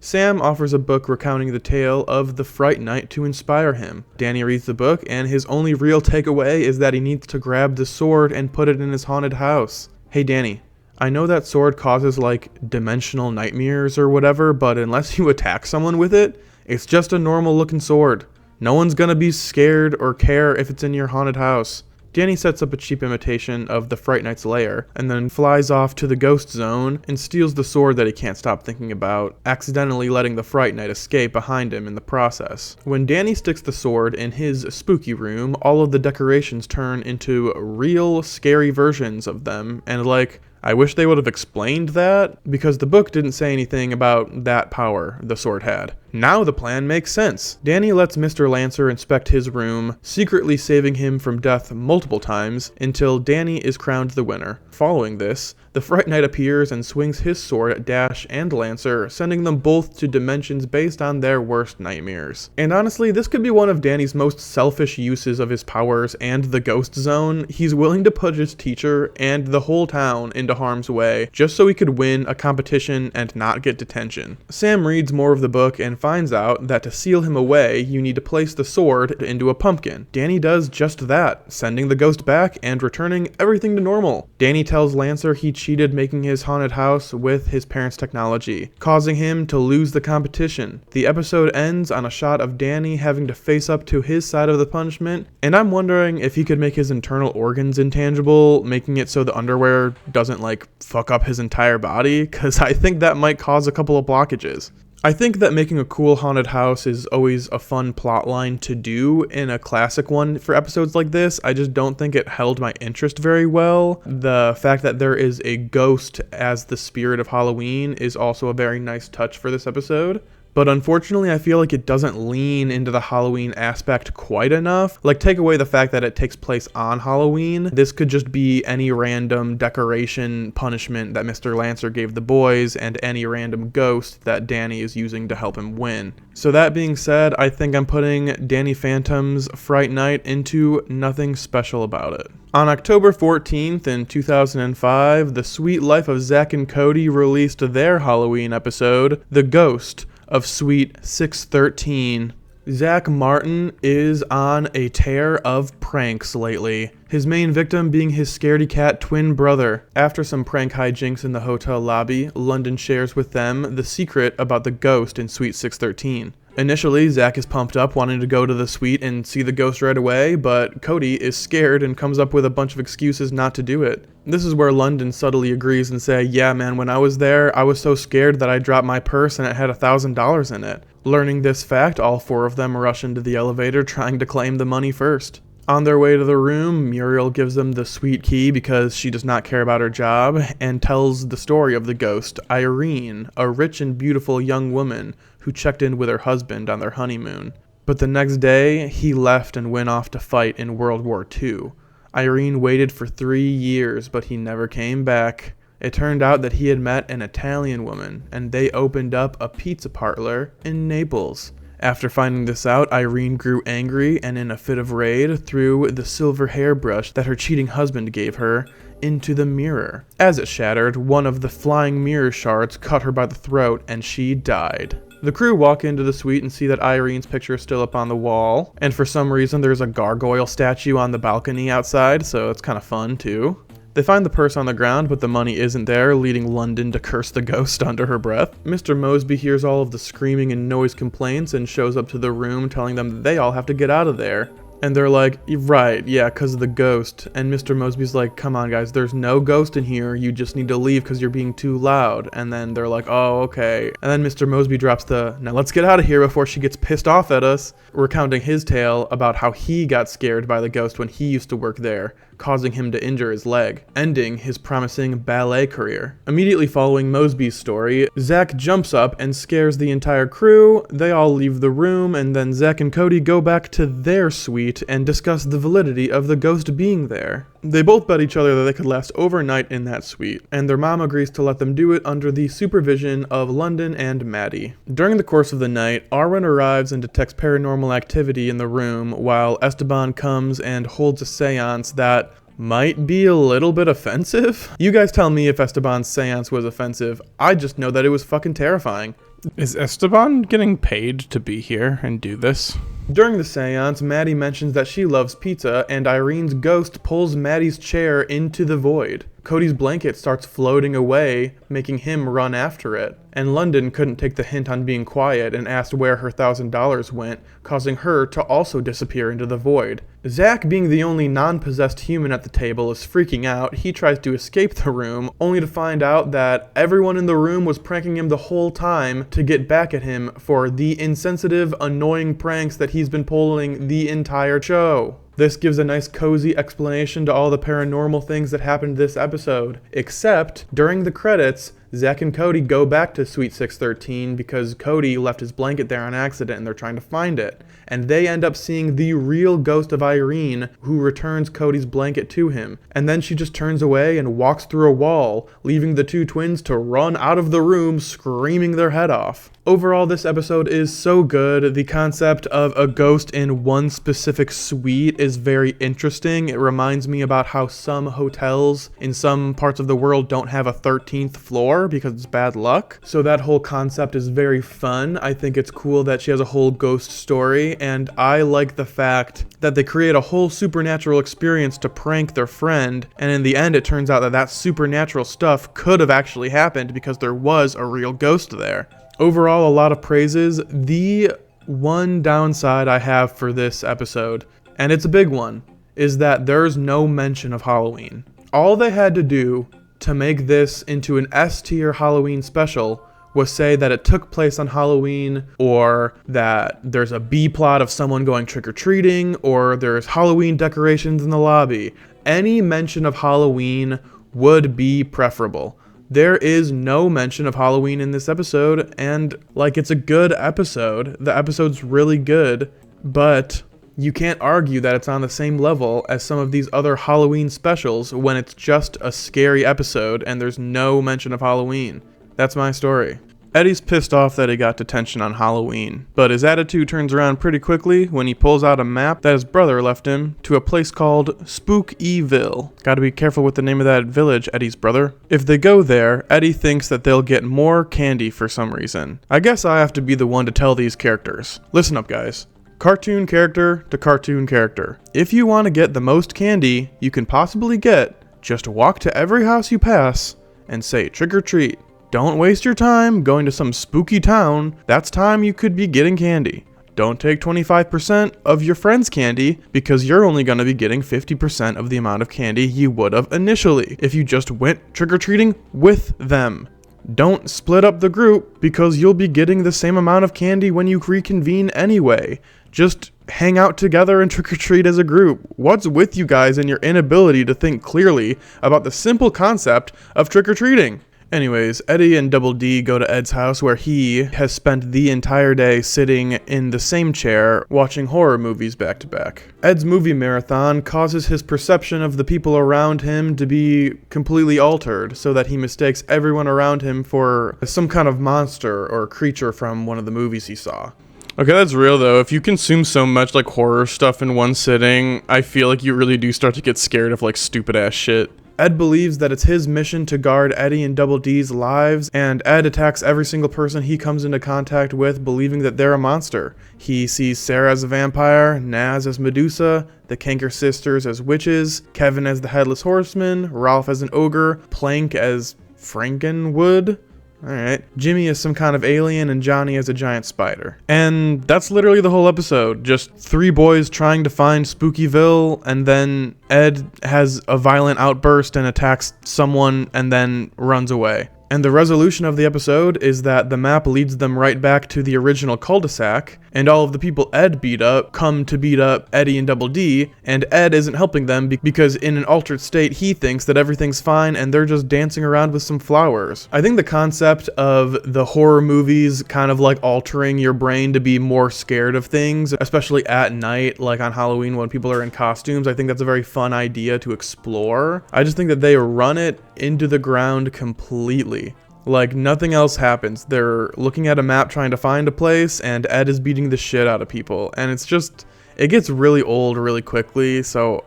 Sam offers a book recounting the tale of the Fright Night to inspire him. Danny reads the book, and his only real takeaway is that he needs to grab the sword and put it in his haunted house. Hey Danny, I know that sword causes like dimensional nightmares or whatever, but unless you attack someone with it, it's just a normal looking sword. No one's gonna be scared or care if it's in your haunted house. Danny sets up a cheap imitation of the Fright Night's lair, and then flies off to the ghost zone and steals the sword that he can't stop thinking about, accidentally letting the Fright Night escape behind him in the process. When Danny sticks the sword in his spooky room, all of the decorations turn into real scary versions of them, and like, I wish they would have explained that, because the book didn't say anything about that power the sword had. Now the plan makes sense. Danny lets Mr. Lancer inspect his room, secretly saving him from death multiple times, until Danny is crowned the winner. Following this, the Fright Knight appears and swings his sword at Dash and Lancer, sending them both to dimensions based on their worst nightmares. And honestly, this could be one of Danny's most selfish uses of his powers and the Ghost Zone. He's willing to put his teacher and the whole town into harm's way, just so he could win a competition and not get detention. Sam reads more of the book and finds out that to seal him away, you need to place the sword into a pumpkin. Danny does just that, sending the ghost back and returning everything to normal. Danny tells Lancer he cheated making his haunted house with his parents' technology, causing him to lose the competition. The episode ends on a shot of Danny having to face up to his side of the punishment, and I'm wondering if he could make his internal organs intangible, making it so the underwear doesn't like fuck up his entire body, because I think that might cause a couple of blockages. I think that making a cool haunted house is always a fun plot line to do in a classic one for episodes like this. I just don't think it held my interest very well. The fact that there is a ghost as the spirit of Halloween is also a very nice touch for this episode. But unfortunately, I feel like it doesn't lean into the Halloween aspect quite enough. Like, take away the fact that it takes place on Halloween. This could just be any random decoration punishment that Mr. Lancer gave the boys and any random ghost that Danny is using to help him win. So that being said, I think I'm putting Danny Phantom's Fright Night into nothing special about it. On October 14th in 2005, The Sweet Life of Zack and Cody released their Halloween episode, The Ghost of Suite 613. Zack Martin is on a tear of pranks lately, his main victim being his scaredy cat twin brother. After some prank hijinks in the hotel lobby, London shares with them the secret about the ghost in Suite 613. Initially, Zack is pumped up, wanting to go to the suite and see the ghost right away, but Cody is scared and comes up with a bunch of excuses not to do it. This is where London subtly agrees and say, yeah man, when I was there, I was so scared that I dropped my purse and it had $1,000 in it. Learning this fact, all four of them rush into the elevator trying to claim the money first. On their way to the room, Muriel gives them the suite key because she does not care about her job and tells the story of the ghost, Irene, a rich and beautiful young woman who checked in with her husband on their honeymoon. But the next day, he left and went off to fight in World War II. Irene waited for 3 years, but he never came back. It turned out that he had met an Italian woman, and they opened up a pizza parlor in Naples. After finding this out, Irene grew angry and in a fit of rage threw the silver hairbrush that her cheating husband gave her into the mirror. As it shattered, one of the flying mirror shards cut her by the throat and she died. The crew walk into the suite and see that Irene's picture is still up on the wall, and for some reason there's a gargoyle statue on the balcony outside, so it's kind of fun too. They find the purse on the ground, but the money isn't there, leading London to curse the ghost under her breath. Mr. Mosby hears all of the screaming and noise complaints and shows up to the room telling them that they all have to get out of there. And they're like, right, yeah, because of the ghost. And Mr. Mosby's like, come on guys, there's no ghost in here, you just need to leave because you're being too loud. And then they're like, oh, okay. And then Mr. Mosby drops the, now let's get out of here before she gets pissed off at us, recounting his tale about how he got scared by the ghost when he used to work there, causing him to injure his leg, ending his promising ballet career. Immediately following Mosby's story, Zack jumps up and scares the entire crew. They all leave the room, and then Zack and Cody go back to their suite and discuss the validity of the ghost being there. They both bet each other that they could last overnight in that suite, and their mom agrees to let them do it under the supervision of London and Maddie. During the course of the night, Arwen arrives and detects paranormal activity in the room, while Esteban comes and holds a seance that might be a little bit offensive. You guys tell me if Esteban's seance was offensive. I just know that it was fucking terrifying. Is Esteban getting paid to be here and do this? During the seance, Maddie mentions that she loves pizza, and Irene's ghost pulls Maddie's chair into the void. Cody's blanket starts floating away, making him run after it. And London couldn't take the hint on being quiet and asked where her $1,000 went, causing her to also disappear into the void. Zack, being the only non-possessed human at the table, is freaking out. He tries to escape the room, only to find out that everyone in the room was pranking him the whole time to get back at him for the insensitive, annoying pranks that he's been pulling the entire show. This gives a nice cozy explanation to all the paranormal things that happened this episode. Except, during the credits, Zack and Cody go back to Suite 613 because Cody left his blanket there on accident and they're trying to find it. And they end up seeing the real ghost of Irene, who returns Cody's blanket to him. And then she just turns away and walks through a wall, leaving the two twins to run out of the room screaming their head off. Overall, this episode is so good. The concept of a ghost in one specific suite is very interesting. It reminds me about how some hotels in some parts of the world don't have a 13th floor because it's bad luck. So that whole concept is very fun. I think it's cool that she has a whole ghost story, and I like the fact that they create a whole supernatural experience to prank their friend, and in the end it turns out that that supernatural stuff could have actually happened because there was a real ghost there. Overall, a lot of praises. The one downside I have for this episode, and it's a big one, is that there's no mention of Halloween. All they had to do to make this into an S-tier Halloween special was say that it took place on Halloween, or that there's a B plot of someone going trick-or-treating, or there's Halloween decorations in the lobby. Any mention of Halloween would be preferable. There is no mention of Halloween in this episode, and like, it's a good episode. The episode's really good, but you can't argue that it's on the same level as some of these other Halloween specials when it's just a scary episode and there's no mention of Halloween. That's my story. Eddy's pissed off that he got detention on Halloween, but his attitude turns around pretty quickly when he pulls out a map that his brother left him to a place called Spookyville. Gotta be careful with the name of that village, Eddy's brother. If they go there, Eddy thinks that they'll get more candy for some reason. I guess I have to be the one to tell these characters. Listen up, guys. Cartoon character to cartoon character. If you want to get the most candy you can possibly get, just walk to every house you pass and say trick or treat. Don't waste your time going to some spooky town. That's time you could be getting candy. Don't take 25% of your friend's candy, because you're only going to be getting 50% of the amount of candy you would have initially if you just went trick-or-treating with them. Don't split up the group, because you'll be getting the same amount of candy when you reconvene anyway. Just hang out together and trick-or-treat as a group. What's with you guys and your inability to think clearly about the simple concept of trick-or-treating? Anyways, Eddy and Double D go to Ed's house, where he has spent the entire day sitting in the same chair watching horror movies back to back. Ed's movie marathon causes his perception of the people around him to be completely altered, so that he mistakes everyone around him for some kind of monster or creature from one of the movies he saw. Okay, that's real though. If you consume so much like horror stuff in one sitting, I feel like you really do start to get scared of like stupid ass shit. Ed believes that it's his mission to guard Eddy and Double D's lives, and Ed attacks every single person he comes into contact with, believing that they're a monster. He sees Sarah as a vampire, Naz as Medusa, the Kanker sisters as witches, Kevin as the Headless Horseman, Ralph as an ogre, Plank as Frankenwood. Alright. Jimmy is some kind of alien, and Johnny is a giant spider. And that's literally the whole episode. Just 3 boys trying to find Spookyville, and then Ed has a violent outburst and attacks someone and then runs away. And the resolution of the episode is that the map leads them right back to the original cul-de-sac, and all of the people Ed beat up come to beat up Eddy and Double D, and Ed isn't helping them because in an altered state he thinks that everything's fine and they're just dancing around with some flowers. I think the concept of the horror movies kind of like altering your brain to be more scared of things, especially at night, like on Halloween when people are in costumes, I think that's a very fun idea to explore. I just think that they run it into the ground completely. Like, nothing else happens. They're looking at a map trying to find a place, and Ed is beating the shit out of people. And it's just, it gets really old really quickly, so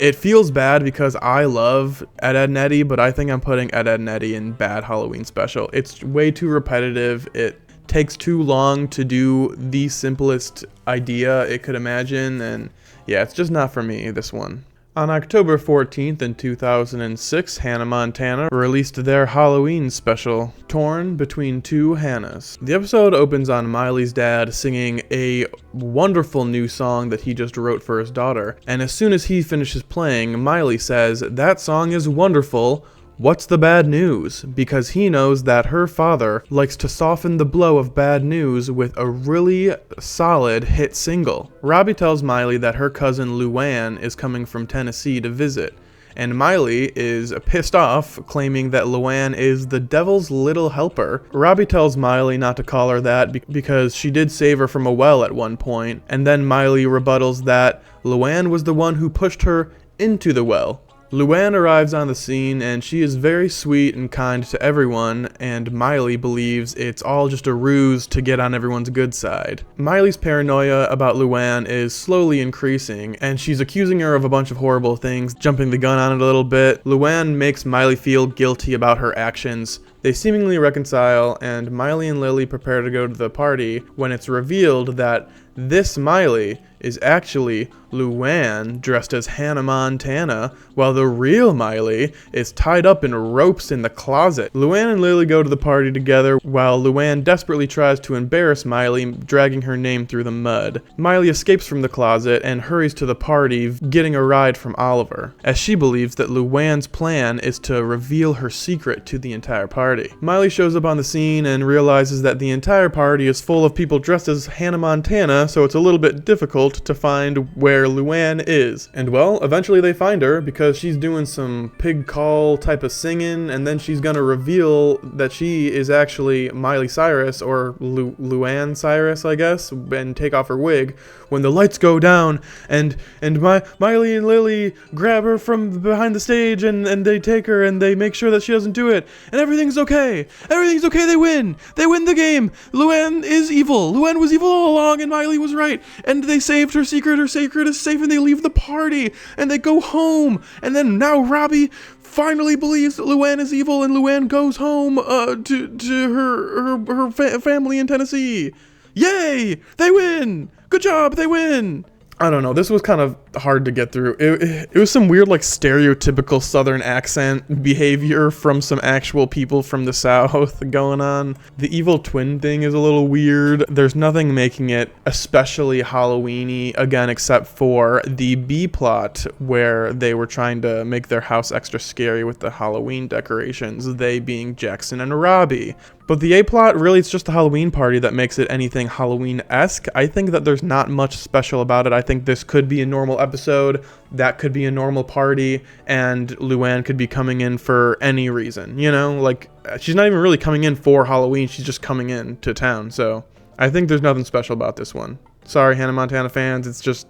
it feels bad because I love Ed, Edd, and Eddy, but I think I'm putting Ed, Edd, and Eddy in bad Halloween special. It's way too repetitive. It takes too long to do the simplest idea it could imagine, and yeah, it's just not for me, this one. On October 14th in 2006, Hannah Montana released their Halloween special, Torn Between Two Hannahs. The episode opens on Miley's dad singing a wonderful new song that he just wrote for his daughter, and as soon as he finishes playing, Miley says, "That song is wonderful. What's the bad news?" Because he knows that her father likes to soften the blow of bad news with a really solid hit single. Robbie tells Miley that her cousin Luann is coming from Tennessee to visit, and Miley is pissed off, claiming that Luann is the devil's little helper. Robbie tells Miley not to call her that because she did save her from a well at one point, and then Miley rebuttals that Luann was the one who pushed her into the well. Luann arrives on the scene, and she is very sweet and kind to everyone, and Miley believes it's all just a ruse to get on everyone's good side. Miley's paranoia about Luann is slowly increasing, and she's accusing her of a bunch of horrible things, jumping the gun on it a little bit. Luann makes Miley feel guilty about her actions. They seemingly reconcile, and Miley and Lily prepare to go to the party when it's revealed that this Miley is actually Luann dressed as Hannah Montana, while the real Miley is tied up in ropes in the closet. Luann and Lily go to the party together, while Luann desperately tries to embarrass Miley, dragging her name through the mud. Miley escapes from the closet and hurries to the party, getting a ride from Oliver, as she believes that Luann's plan is to reveal her secret to the entire party. Miley shows up on the scene and realizes that the entire party is full of people dressed as Hannah Montana, so it's a little bit difficult to find where Luann is. And well, eventually they find her because she's doing some pig call type of singing, and then she's gonna reveal that she is actually Miley Cyrus, or Luann Cyrus, I guess, and take off her wig when the lights go down, and Miley and Lily grab her from behind the stage, and they take her and they make sure that she doesn't do it, and everything's okay. Everything's okay, they win the game. Luann is evil. Luann was evil all along, and Miley was right, and they saved her secret is safe, and they leave the party, and they go home, and then now Robbie finally believes that Luann is evil, and Luann goes home to her family in Tennessee. Yay! They win! Good job, they win! I don't know, this was kind of hard to get through. It was some weird, like, stereotypical Southern accent behavior from some actual people from the South going on. The evil twin thing is a little weird. There's nothing making it especially Halloween-y, again, except for the B-plot, where they were trying to make their house extra scary with the Halloween decorations, they being Jackson and Robbie. But the A-plot, really, it's just the Halloween party that makes it anything Halloween-esque. I think that there's not much special about it. I think this could be a normal episode, that could be a normal party, and Luann could be coming in for any reason, you know? Like, she's not even really coming in for Halloween, she's just coming in to town, so I think there's nothing special about this one. Sorry, Hannah Montana fans, it's just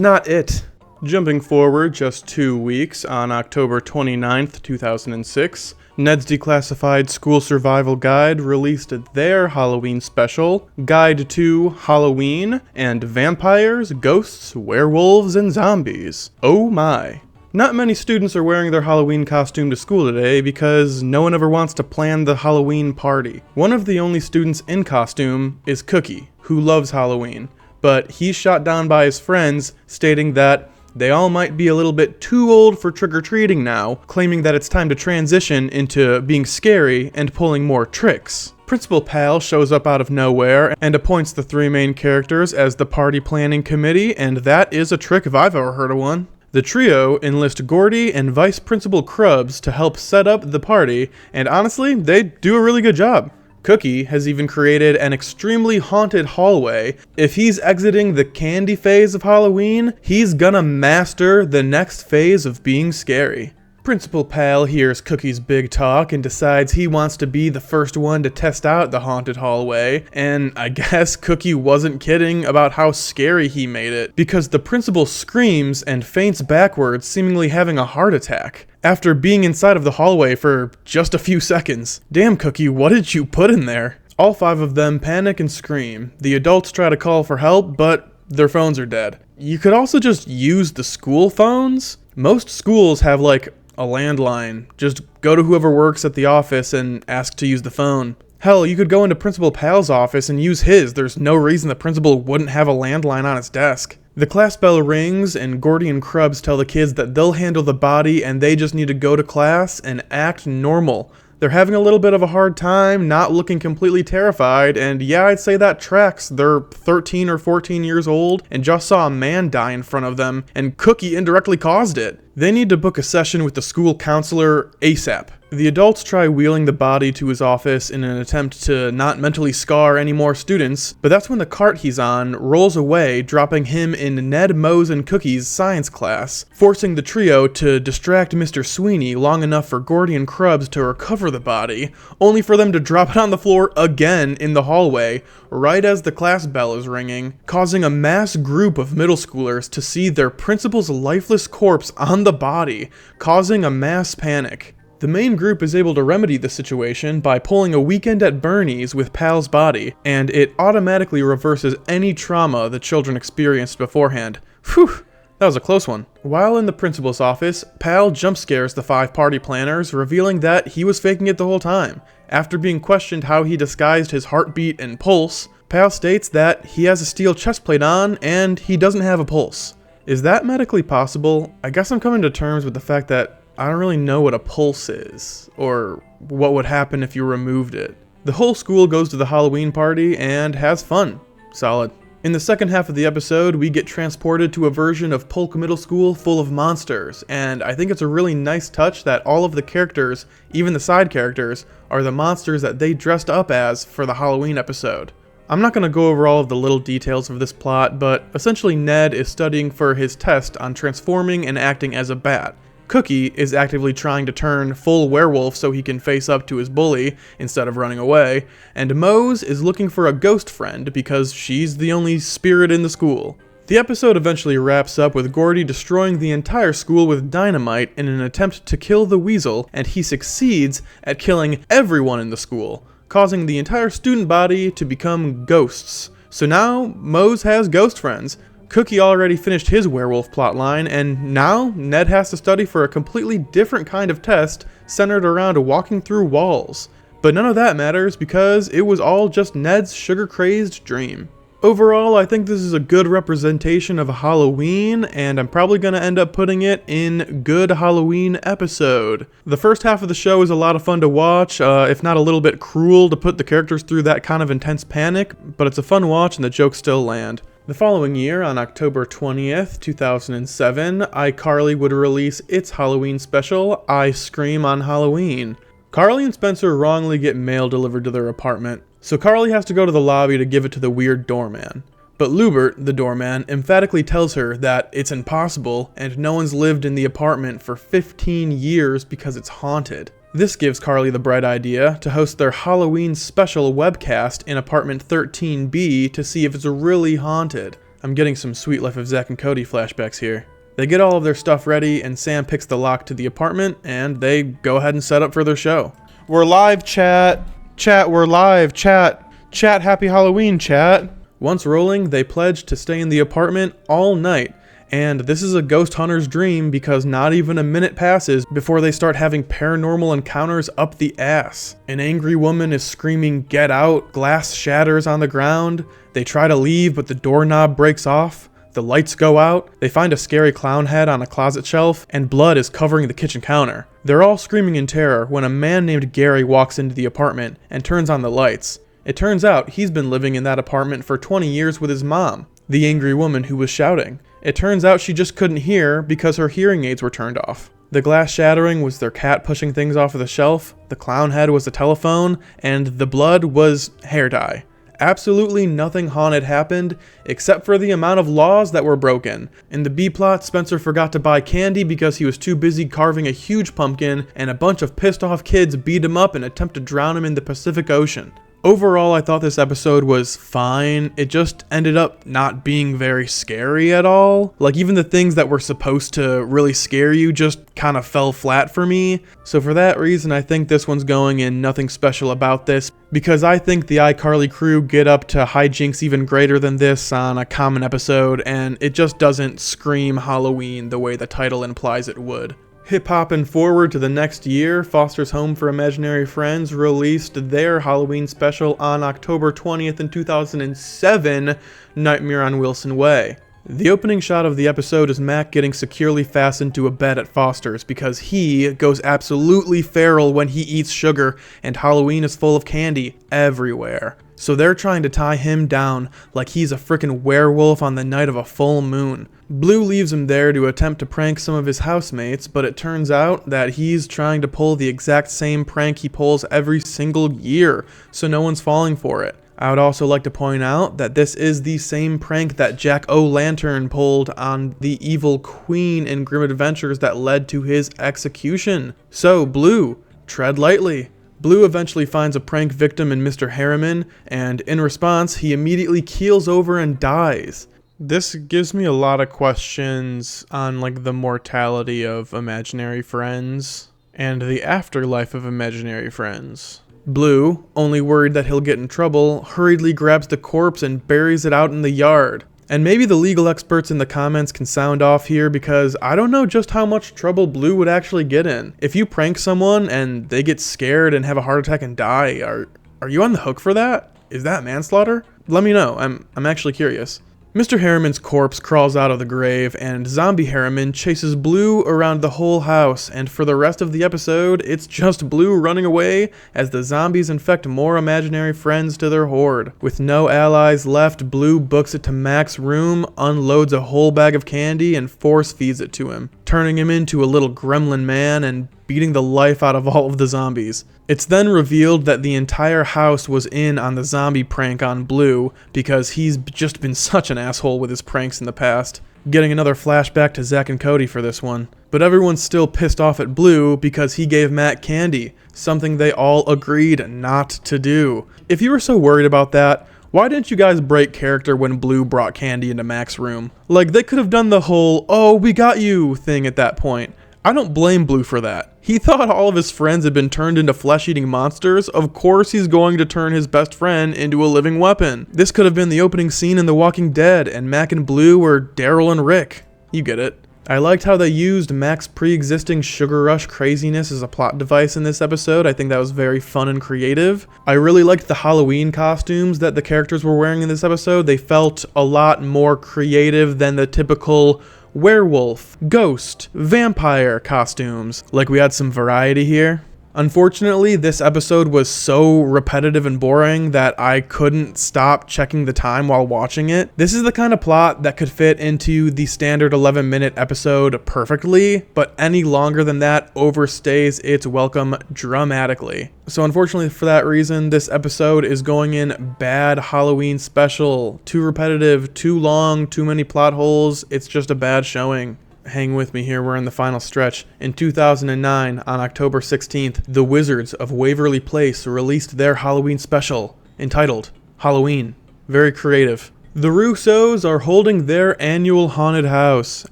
not it. Jumping forward just 2 weeks, on October 29th, 2006, Ned's Declassified School Survival Guide released their Halloween special, Guide to Halloween and Vampires, Ghosts, Werewolves, and Zombies. Oh my. Not many students are wearing their Halloween costume to school today because no one ever wants to plan the Halloween party. One of the only students in costume is Cookie, who loves Halloween, but he's shot down by his friends, stating that they all might be a little bit too old for trick-or-treating now, claiming that it's time to transition into being scary and pulling more tricks. Principal Pal shows up out of nowhere and appoints the three main characters as the party planning committee, and that is a trick if I've ever heard of one. The trio enlist Gordy and Vice Principal Krubbs to help set up the party, and honestly, they do a really good job. Cookie has even created an extremely haunted hallway. If he's exiting the candy phase of Halloween, he's gonna master the next phase of being scary. Principal Pal hears Cookie's big talk and decides he wants to be the first one to test out the haunted hallway, and I guess Cookie wasn't kidding about how scary he made it, because the principal screams and faints backwards, seemingly having a heart attack, after being inside of the hallway for just a few seconds. Damn, Cookie, what did you put in there? All five of them panic and scream. The adults try to call for help, but their phones are dead. You could also just use the school phones. Most schools have like a landline. Just go to whoever works at the office and ask to use the phone. Hell, you could go into Principal Pal's office and use his. There's no reason the principal wouldn't have a landline on his desk. The class bell rings, and Gordy and Krubbs tell the kids that they'll handle the body and they just need to go to class and act normal. They're having a little bit of a hard time, not looking completely terrified, and yeah, I'd say that tracks. They're 13 or 14 years old and just saw a man die in front of them, and Cookie indirectly caused it. They need to book a session with the school counselor ASAP. The adults try wheeling the body to his office in an attempt to not mentally scar any more students, but that's when the cart he's on rolls away, dropping him in Ned, Moe's, and Cookie's science class, forcing the trio to distract Mr. Sweeney long enough for Gordy and Krubbs to recover the body, only for them to drop it on the floor again in the hallway, right as the class bell is ringing, causing a mass group of middle schoolers to see their principal's lifeless corpse on the body, causing a mass panic. The main group is able to remedy the situation by pulling a weekend at Bernie's with Pal's body, and it automatically reverses any trauma the children experienced beforehand. Whew, that was a close one. While in the principal's office, Pal jump scares the five party planners, revealing that he was faking it the whole time. After being questioned how he disguised his heartbeat and pulse, Pal states that he has a steel chest plate on and he doesn't have a pulse. Is that medically possible? I guess I'm coming to terms with the fact that I don't really know what a pulse is, or what would happen if you removed it. The whole school goes to the Halloween party and has fun. Solid. In the second half of the episode, we get transported to a version of Polk Middle School full of monsters, and I think it's a really nice touch that all of the characters, even the side characters, are the monsters that they dressed up as for the Halloween episode. I'm not going to go over all of the little details of this plot, but essentially Ned is studying for his test on transforming and acting as a bat. Cookie is actively trying to turn full werewolf so he can face up to his bully instead of running away, and Mose is looking for a ghost friend because she's the only spirit in the school. The episode eventually wraps up with Gordy destroying the entire school with dynamite in an attempt to kill the weasel, and he succeeds at killing everyone in the school, causing the entire student body to become ghosts. So now Mose has ghost friends. Cookie already finished his werewolf plotline, and now Ned has to study for a completely different kind of test centered around walking through walls. But none of that matters because it was all just Ned's sugar-crazed dream. Overall, I think this is a good representation of Halloween, and I'm probably going to end up putting it in Good Halloween Episode. The first half of the show is a lot of fun to watch, if not a little bit cruel to put the characters through that kind of intense panic, but it's a fun watch and the jokes still land. The following year, on October 20th, 2007, iCarly would release its Halloween special, I Scream on Halloween. Carly and Spencer wrongly get mail delivered to their apartment, so Carly has to go to the lobby to give it to the weird doorman. But Lubert, the doorman, emphatically tells her that it's impossible and no one's lived in the apartment for 15 years because it's haunted. This gives Carly the bright idea to host their Halloween special webcast in apartment 13B to see if it's really haunted. I'm getting some Sweet Life of Zack and Cody flashbacks here. They get all of their stuff ready and Sam picks the lock to the apartment and they go ahead and set up for their show. We're live, chat. Chat, we're live, chat. Chat, happy Halloween, chat. Once rolling, they pledge to stay in the apartment all night. And this is a ghost hunter's dream because not even a minute passes before they start having paranormal encounters up the ass. An angry woman is screaming, "Get out!" Glass shatters on the ground. They try to leave, but the doorknob breaks off. The lights go out. They find a scary clown head on a closet shelf, and blood is covering the kitchen counter. They're all screaming in terror when a man named Gary walks into the apartment and turns on the lights. It turns out he's been living in that apartment for 20 years with his mom, the angry woman who was shouting. It turns out she just couldn't hear because her hearing aids were turned off. The glass shattering was their cat pushing things off of the shelf, the clown head was the telephone, and the blood was hair dye. Absolutely nothing haunted happened, except for the amount of laws that were broken. In the B-plot, Spencer forgot to buy candy because he was too busy carving a huge pumpkin, and a bunch of pissed off kids beat him up and attempt to drown him in the Pacific Ocean. Overall, I thought this episode was fine. It just ended up not being very scary at all. Like, even the things that were supposed to really scare you just kind of fell flat for me. So for that reason, I think this one's going in nothing special about this, because I think the iCarly crew get up to hijinks even greater than this on a common episode, and it just doesn't scream Halloween the way the title implies it would. Hip-hopping forward to the next year, Foster's Home for Imaginary Friends released their Halloween special on October 20th in 2007, Nightmare on Wilson Way. The opening shot of the episode is Mac getting securely fastened to a bed at Foster's because he goes absolutely feral when he eats sugar, and Halloween is full of candy everywhere. So they're trying to tie him down like he's a frickin' werewolf on the night of a full moon. Blue leaves him there to attempt to prank some of his housemates, but it turns out that he's trying to pull the exact same prank he pulls every single year, so no one's falling for it. I would also like to point out that this is the same prank that Jack O'Lantern pulled on the evil queen in Grim Adventures that led to his execution. So, Blue, tread lightly. Blue eventually finds a prank victim in Mr. Harriman, and in response, he immediately keels over and dies. This gives me a lot of questions on like the mortality of imaginary friends and the afterlife of imaginary friends. Blue, only worried that he'll get in trouble, hurriedly grabs the corpse and buries it out in the yard. And maybe the legal experts in the comments can sound off here because I don't know just how much trouble Blue would actually get in. If you prank someone and they get scared and have a heart attack and die, are you on the hook for that? Is that manslaughter? Let me know. I'm actually curious. Mr. Harriman's corpse crawls out of the grave, and Zombie Harriman chases Blue around the whole house, and for the rest of the episode, it's just Blue running away as the zombies infect more imaginary friends to their horde. With no allies left, Blue books it to Mac's room, unloads a whole bag of candy, and force feeds it to him, turning him into a little gremlin man and beating the life out of all of the zombies. It's then revealed that the entire house was in on the zombie prank on Blue because he's just been such an asshole with his pranks in the past. Getting another flashback to Zack and Cody for this one. But everyone's still pissed off at Blue because he gave Mac candy, something they all agreed not to do. If you were so worried about that, why didn't you guys break character when Blue brought candy into Mac's room? Like, they could have done the whole, "Oh, we got you" thing at that point. I don't blame Blue for that. He thought all of his friends had been turned into flesh-eating monsters. Of course he's going to turn his best friend into a living weapon. This could have been the opening scene in The Walking Dead, and Mac and Blue were Daryl and Rick. You get it. I liked how they used Mac's pre-existing sugar rush craziness as a plot device in this episode. I think that was very fun and creative. I really liked the Halloween costumes that the characters were wearing in this episode. They felt a lot more creative than the typical werewolf, ghost, vampire costumes. Like, we had some variety here. Unfortunately, this episode was so repetitive and boring that I couldn't stop checking the time while watching it. This is the kind of plot that could fit into the standard 11-minute episode perfectly, but any longer than that overstays its welcome dramatically. So unfortunately for that reason, this episode is going in bad Halloween special. Too repetitive, too long, too many plot holes. It's just a bad showing. Hang with me here, we're in the final stretch. In 2009, on October 16th, the Wizards of Waverly Place released their Halloween special, entitled Halloween. Very creative. The Russos are holding their annual haunted house,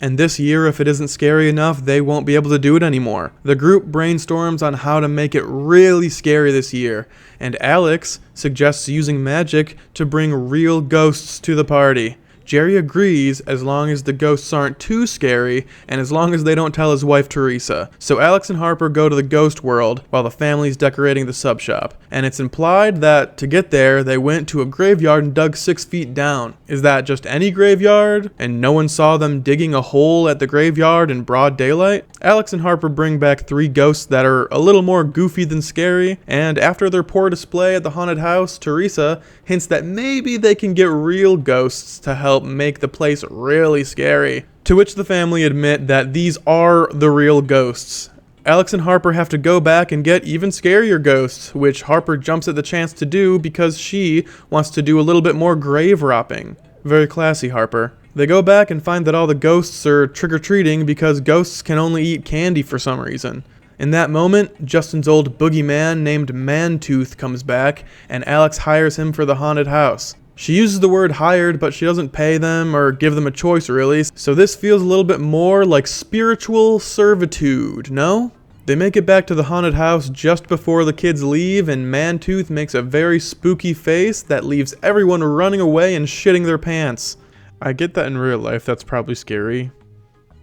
and this year, if it isn't scary enough, they won't be able to do it anymore. The group brainstorms on how to make it really scary this year, and Alex suggests using magic to bring real ghosts to the party. Jerry agrees as long as the ghosts aren't too scary and as long as they don't tell his wife Teresa. So Alex and Harper go to the ghost world while the family's decorating the sub shop. And it's implied that to get there, they went to a graveyard and dug 6 feet down. Is that just any graveyard? And no one saw them digging a hole at the graveyard in broad daylight? Alex and Harper bring back 3 ghosts that are a little more goofy than scary. And after their poor display at the haunted house, Teresa hints that maybe they can get real ghosts to help make the place really scary. To which the family admit that these are the real ghosts. Alex and Harper have to go back and get even scarier ghosts, which Harper jumps at the chance to do because she wants to do a little bit more grave robbing. Very classy, Harper. They go back and find that all the ghosts are trick-or-treating because ghosts can only eat candy for some reason. In that moment, Justin's old boogeyman named Mantooth comes back, and Alex hires him for the haunted house. She uses the word hired, but she doesn't pay them or give them a choice really, so this feels a little bit more like spiritual servitude, no? They make it back to the haunted house just before the kids leave, and Mantooth makes a very spooky face that leaves everyone running away and shitting their pants. I get that in real life, that's probably scary.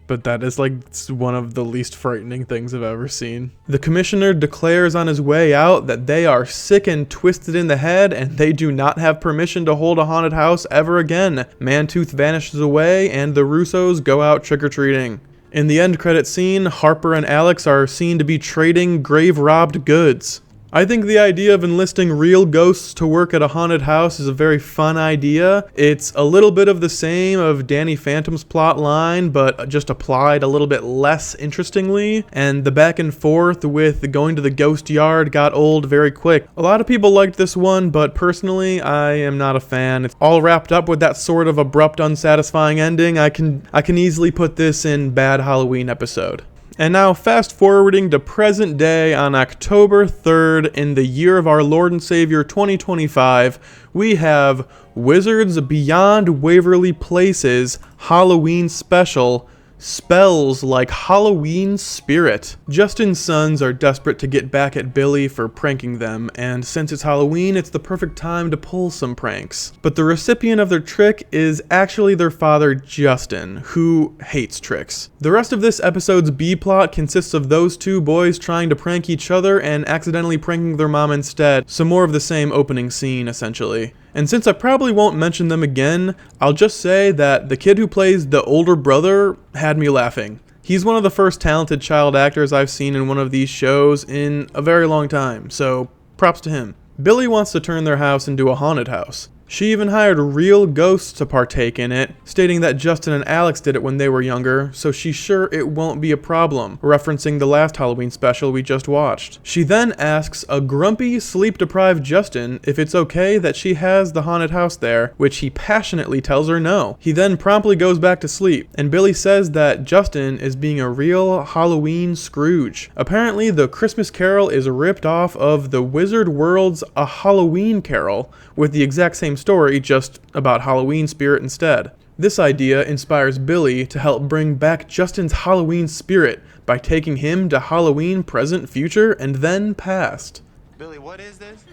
But that is like one of the least frightening things I've ever seen. The commissioner declares on his way out that they are sick and twisted in the head and they do not have permission to hold a haunted house ever again. Mantooth vanishes away and the Russos go out trick-or-treating. In the end credit scene, Harper and Alex are seen to be trading grave-robbed goods. I think the idea of enlisting real ghosts to work at a haunted house is a very fun idea. It's a little bit of the same of Danny Phantom's plot line, but just applied a little bit less interestingly. And the back and forth with going to the ghost yard got old very quick. A lot of people liked this one, but personally, I am not a fan. It's all wrapped up with that sort of abrupt, unsatisfying ending. I can easily put this in bad Halloween episode. And now fast forwarding to present day on October 3rd in the year of our Lord and Savior 2025, we have Wizards Beyond Waverly Place's Halloween special, Spells Like Halloween Spirit. Justin's sons are desperate to get back at Billy for pranking them, and since it's Halloween, it's the perfect time to pull some pranks. But the recipient of their trick is actually their father, Justin, who hates tricks. The rest of this episode's B-plot consists of those 2 boys trying to prank each other and accidentally pranking their mom instead, so more of the same opening scene, essentially. And since I probably won't mention them again, I'll just say that the kid who plays the older brother had me laughing. He's one of the first talented child actors I've seen in one of these shows in a very long time, so props to him. Billy wants to turn their house into a haunted house. She even hired real ghosts to partake in it, stating that Justin and Alex did it when they were younger, so she's sure it won't be a problem, referencing the last Halloween special we just watched. She then asks a grumpy, sleep-deprived Justin if it's okay that she has the haunted house there, which he passionately tells her no. He then promptly goes back to sleep, and Billy says that Justin is being a real Halloween Scrooge. Apparently, the Christmas Carol is ripped off of the Wizard World's A Halloween Carol, with the exact same story, just about Halloween spirit instead. This idea inspires Billy to help bring back Justin's Halloween spirit by taking him to Halloween present, future, and then past. Billy, what is this?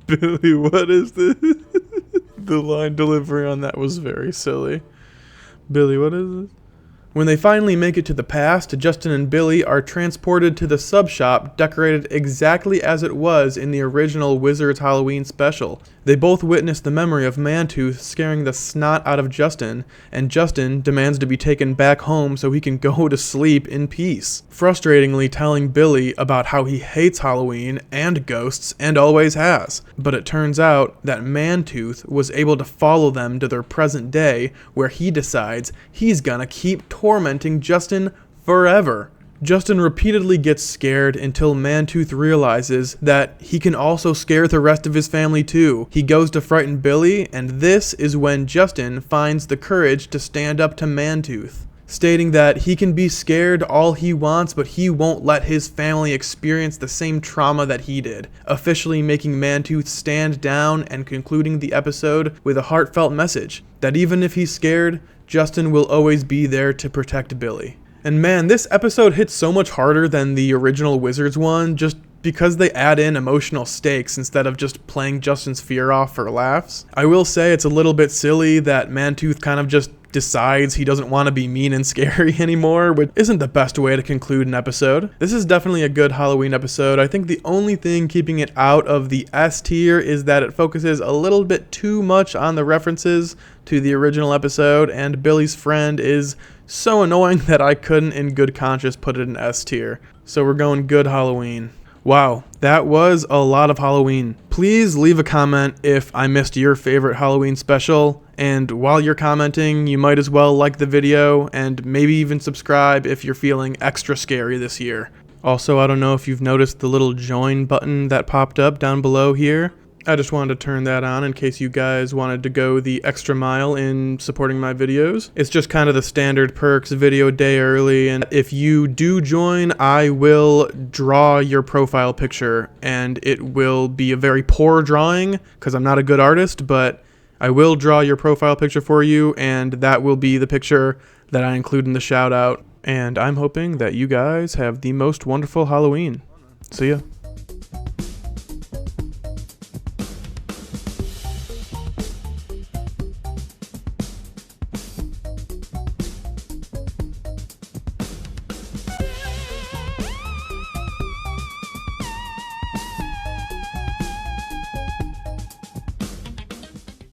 Billy, what is this? The line delivery on that was very silly. Billy, what is this? When they finally make it to the past, Justin and Billy are transported to the sub shop decorated exactly as it was in the original Wizard's Halloween special. They both witness the memory of Mantooth scaring the snot out of Justin, and Justin demands to be taken back home so he can go to sleep in peace, frustratingly telling Billy about how he hates Halloween and ghosts and always has. But it turns out that Mantooth was able to follow them to their present day, where he decides he's gonna keep tormenting Justin forever. Justin repeatedly gets scared until Mantooth realizes that he can also scare the rest of his family too. He goes to frighten Billy, and this is when Justin finds the courage to stand up to Mantooth, stating that he can be scared all he wants, but he won't let his family experience the same trauma that he did, officially making Mantooth stand down and concluding the episode with a heartfelt message that even if he's scared, Justin will always be there to protect Billy. And man, this episode hits so much harder than the original Wizards one, just because they add in emotional stakes instead of just playing Justin's fear off for laughs. I will say it's a little bit silly that Mantooth kind of just decides he doesn't want to be mean and scary anymore, which isn't the best way to conclude an episode. This is definitely a good Halloween episode. I think the only thing keeping it out of the S tier is that it focuses a little bit too much on the references to the original episode, and Billy's friend is so annoying that I couldn't in good conscience put it in S tier. So we're going good Halloween. Wow, that was a lot of Halloween. Please leave a comment if I missed your favorite Halloween special, and while you're commenting, you might as well like the video and maybe even subscribe if you're feeling extra scary this year. Also, I don't know if you've noticed the little join button that popped up down below here. I just wanted to turn that on in case you guys wanted to go the extra mile in supporting my videos. It's just kind of the standard perks, video a day early, and if you do join, I will draw your profile picture, and it will be a very poor drawing because I'm not a good artist, but I will draw your profile picture for you, and that will be the picture that I include in the shout out. And I'm hoping that you guys have the most wonderful Halloween. See ya.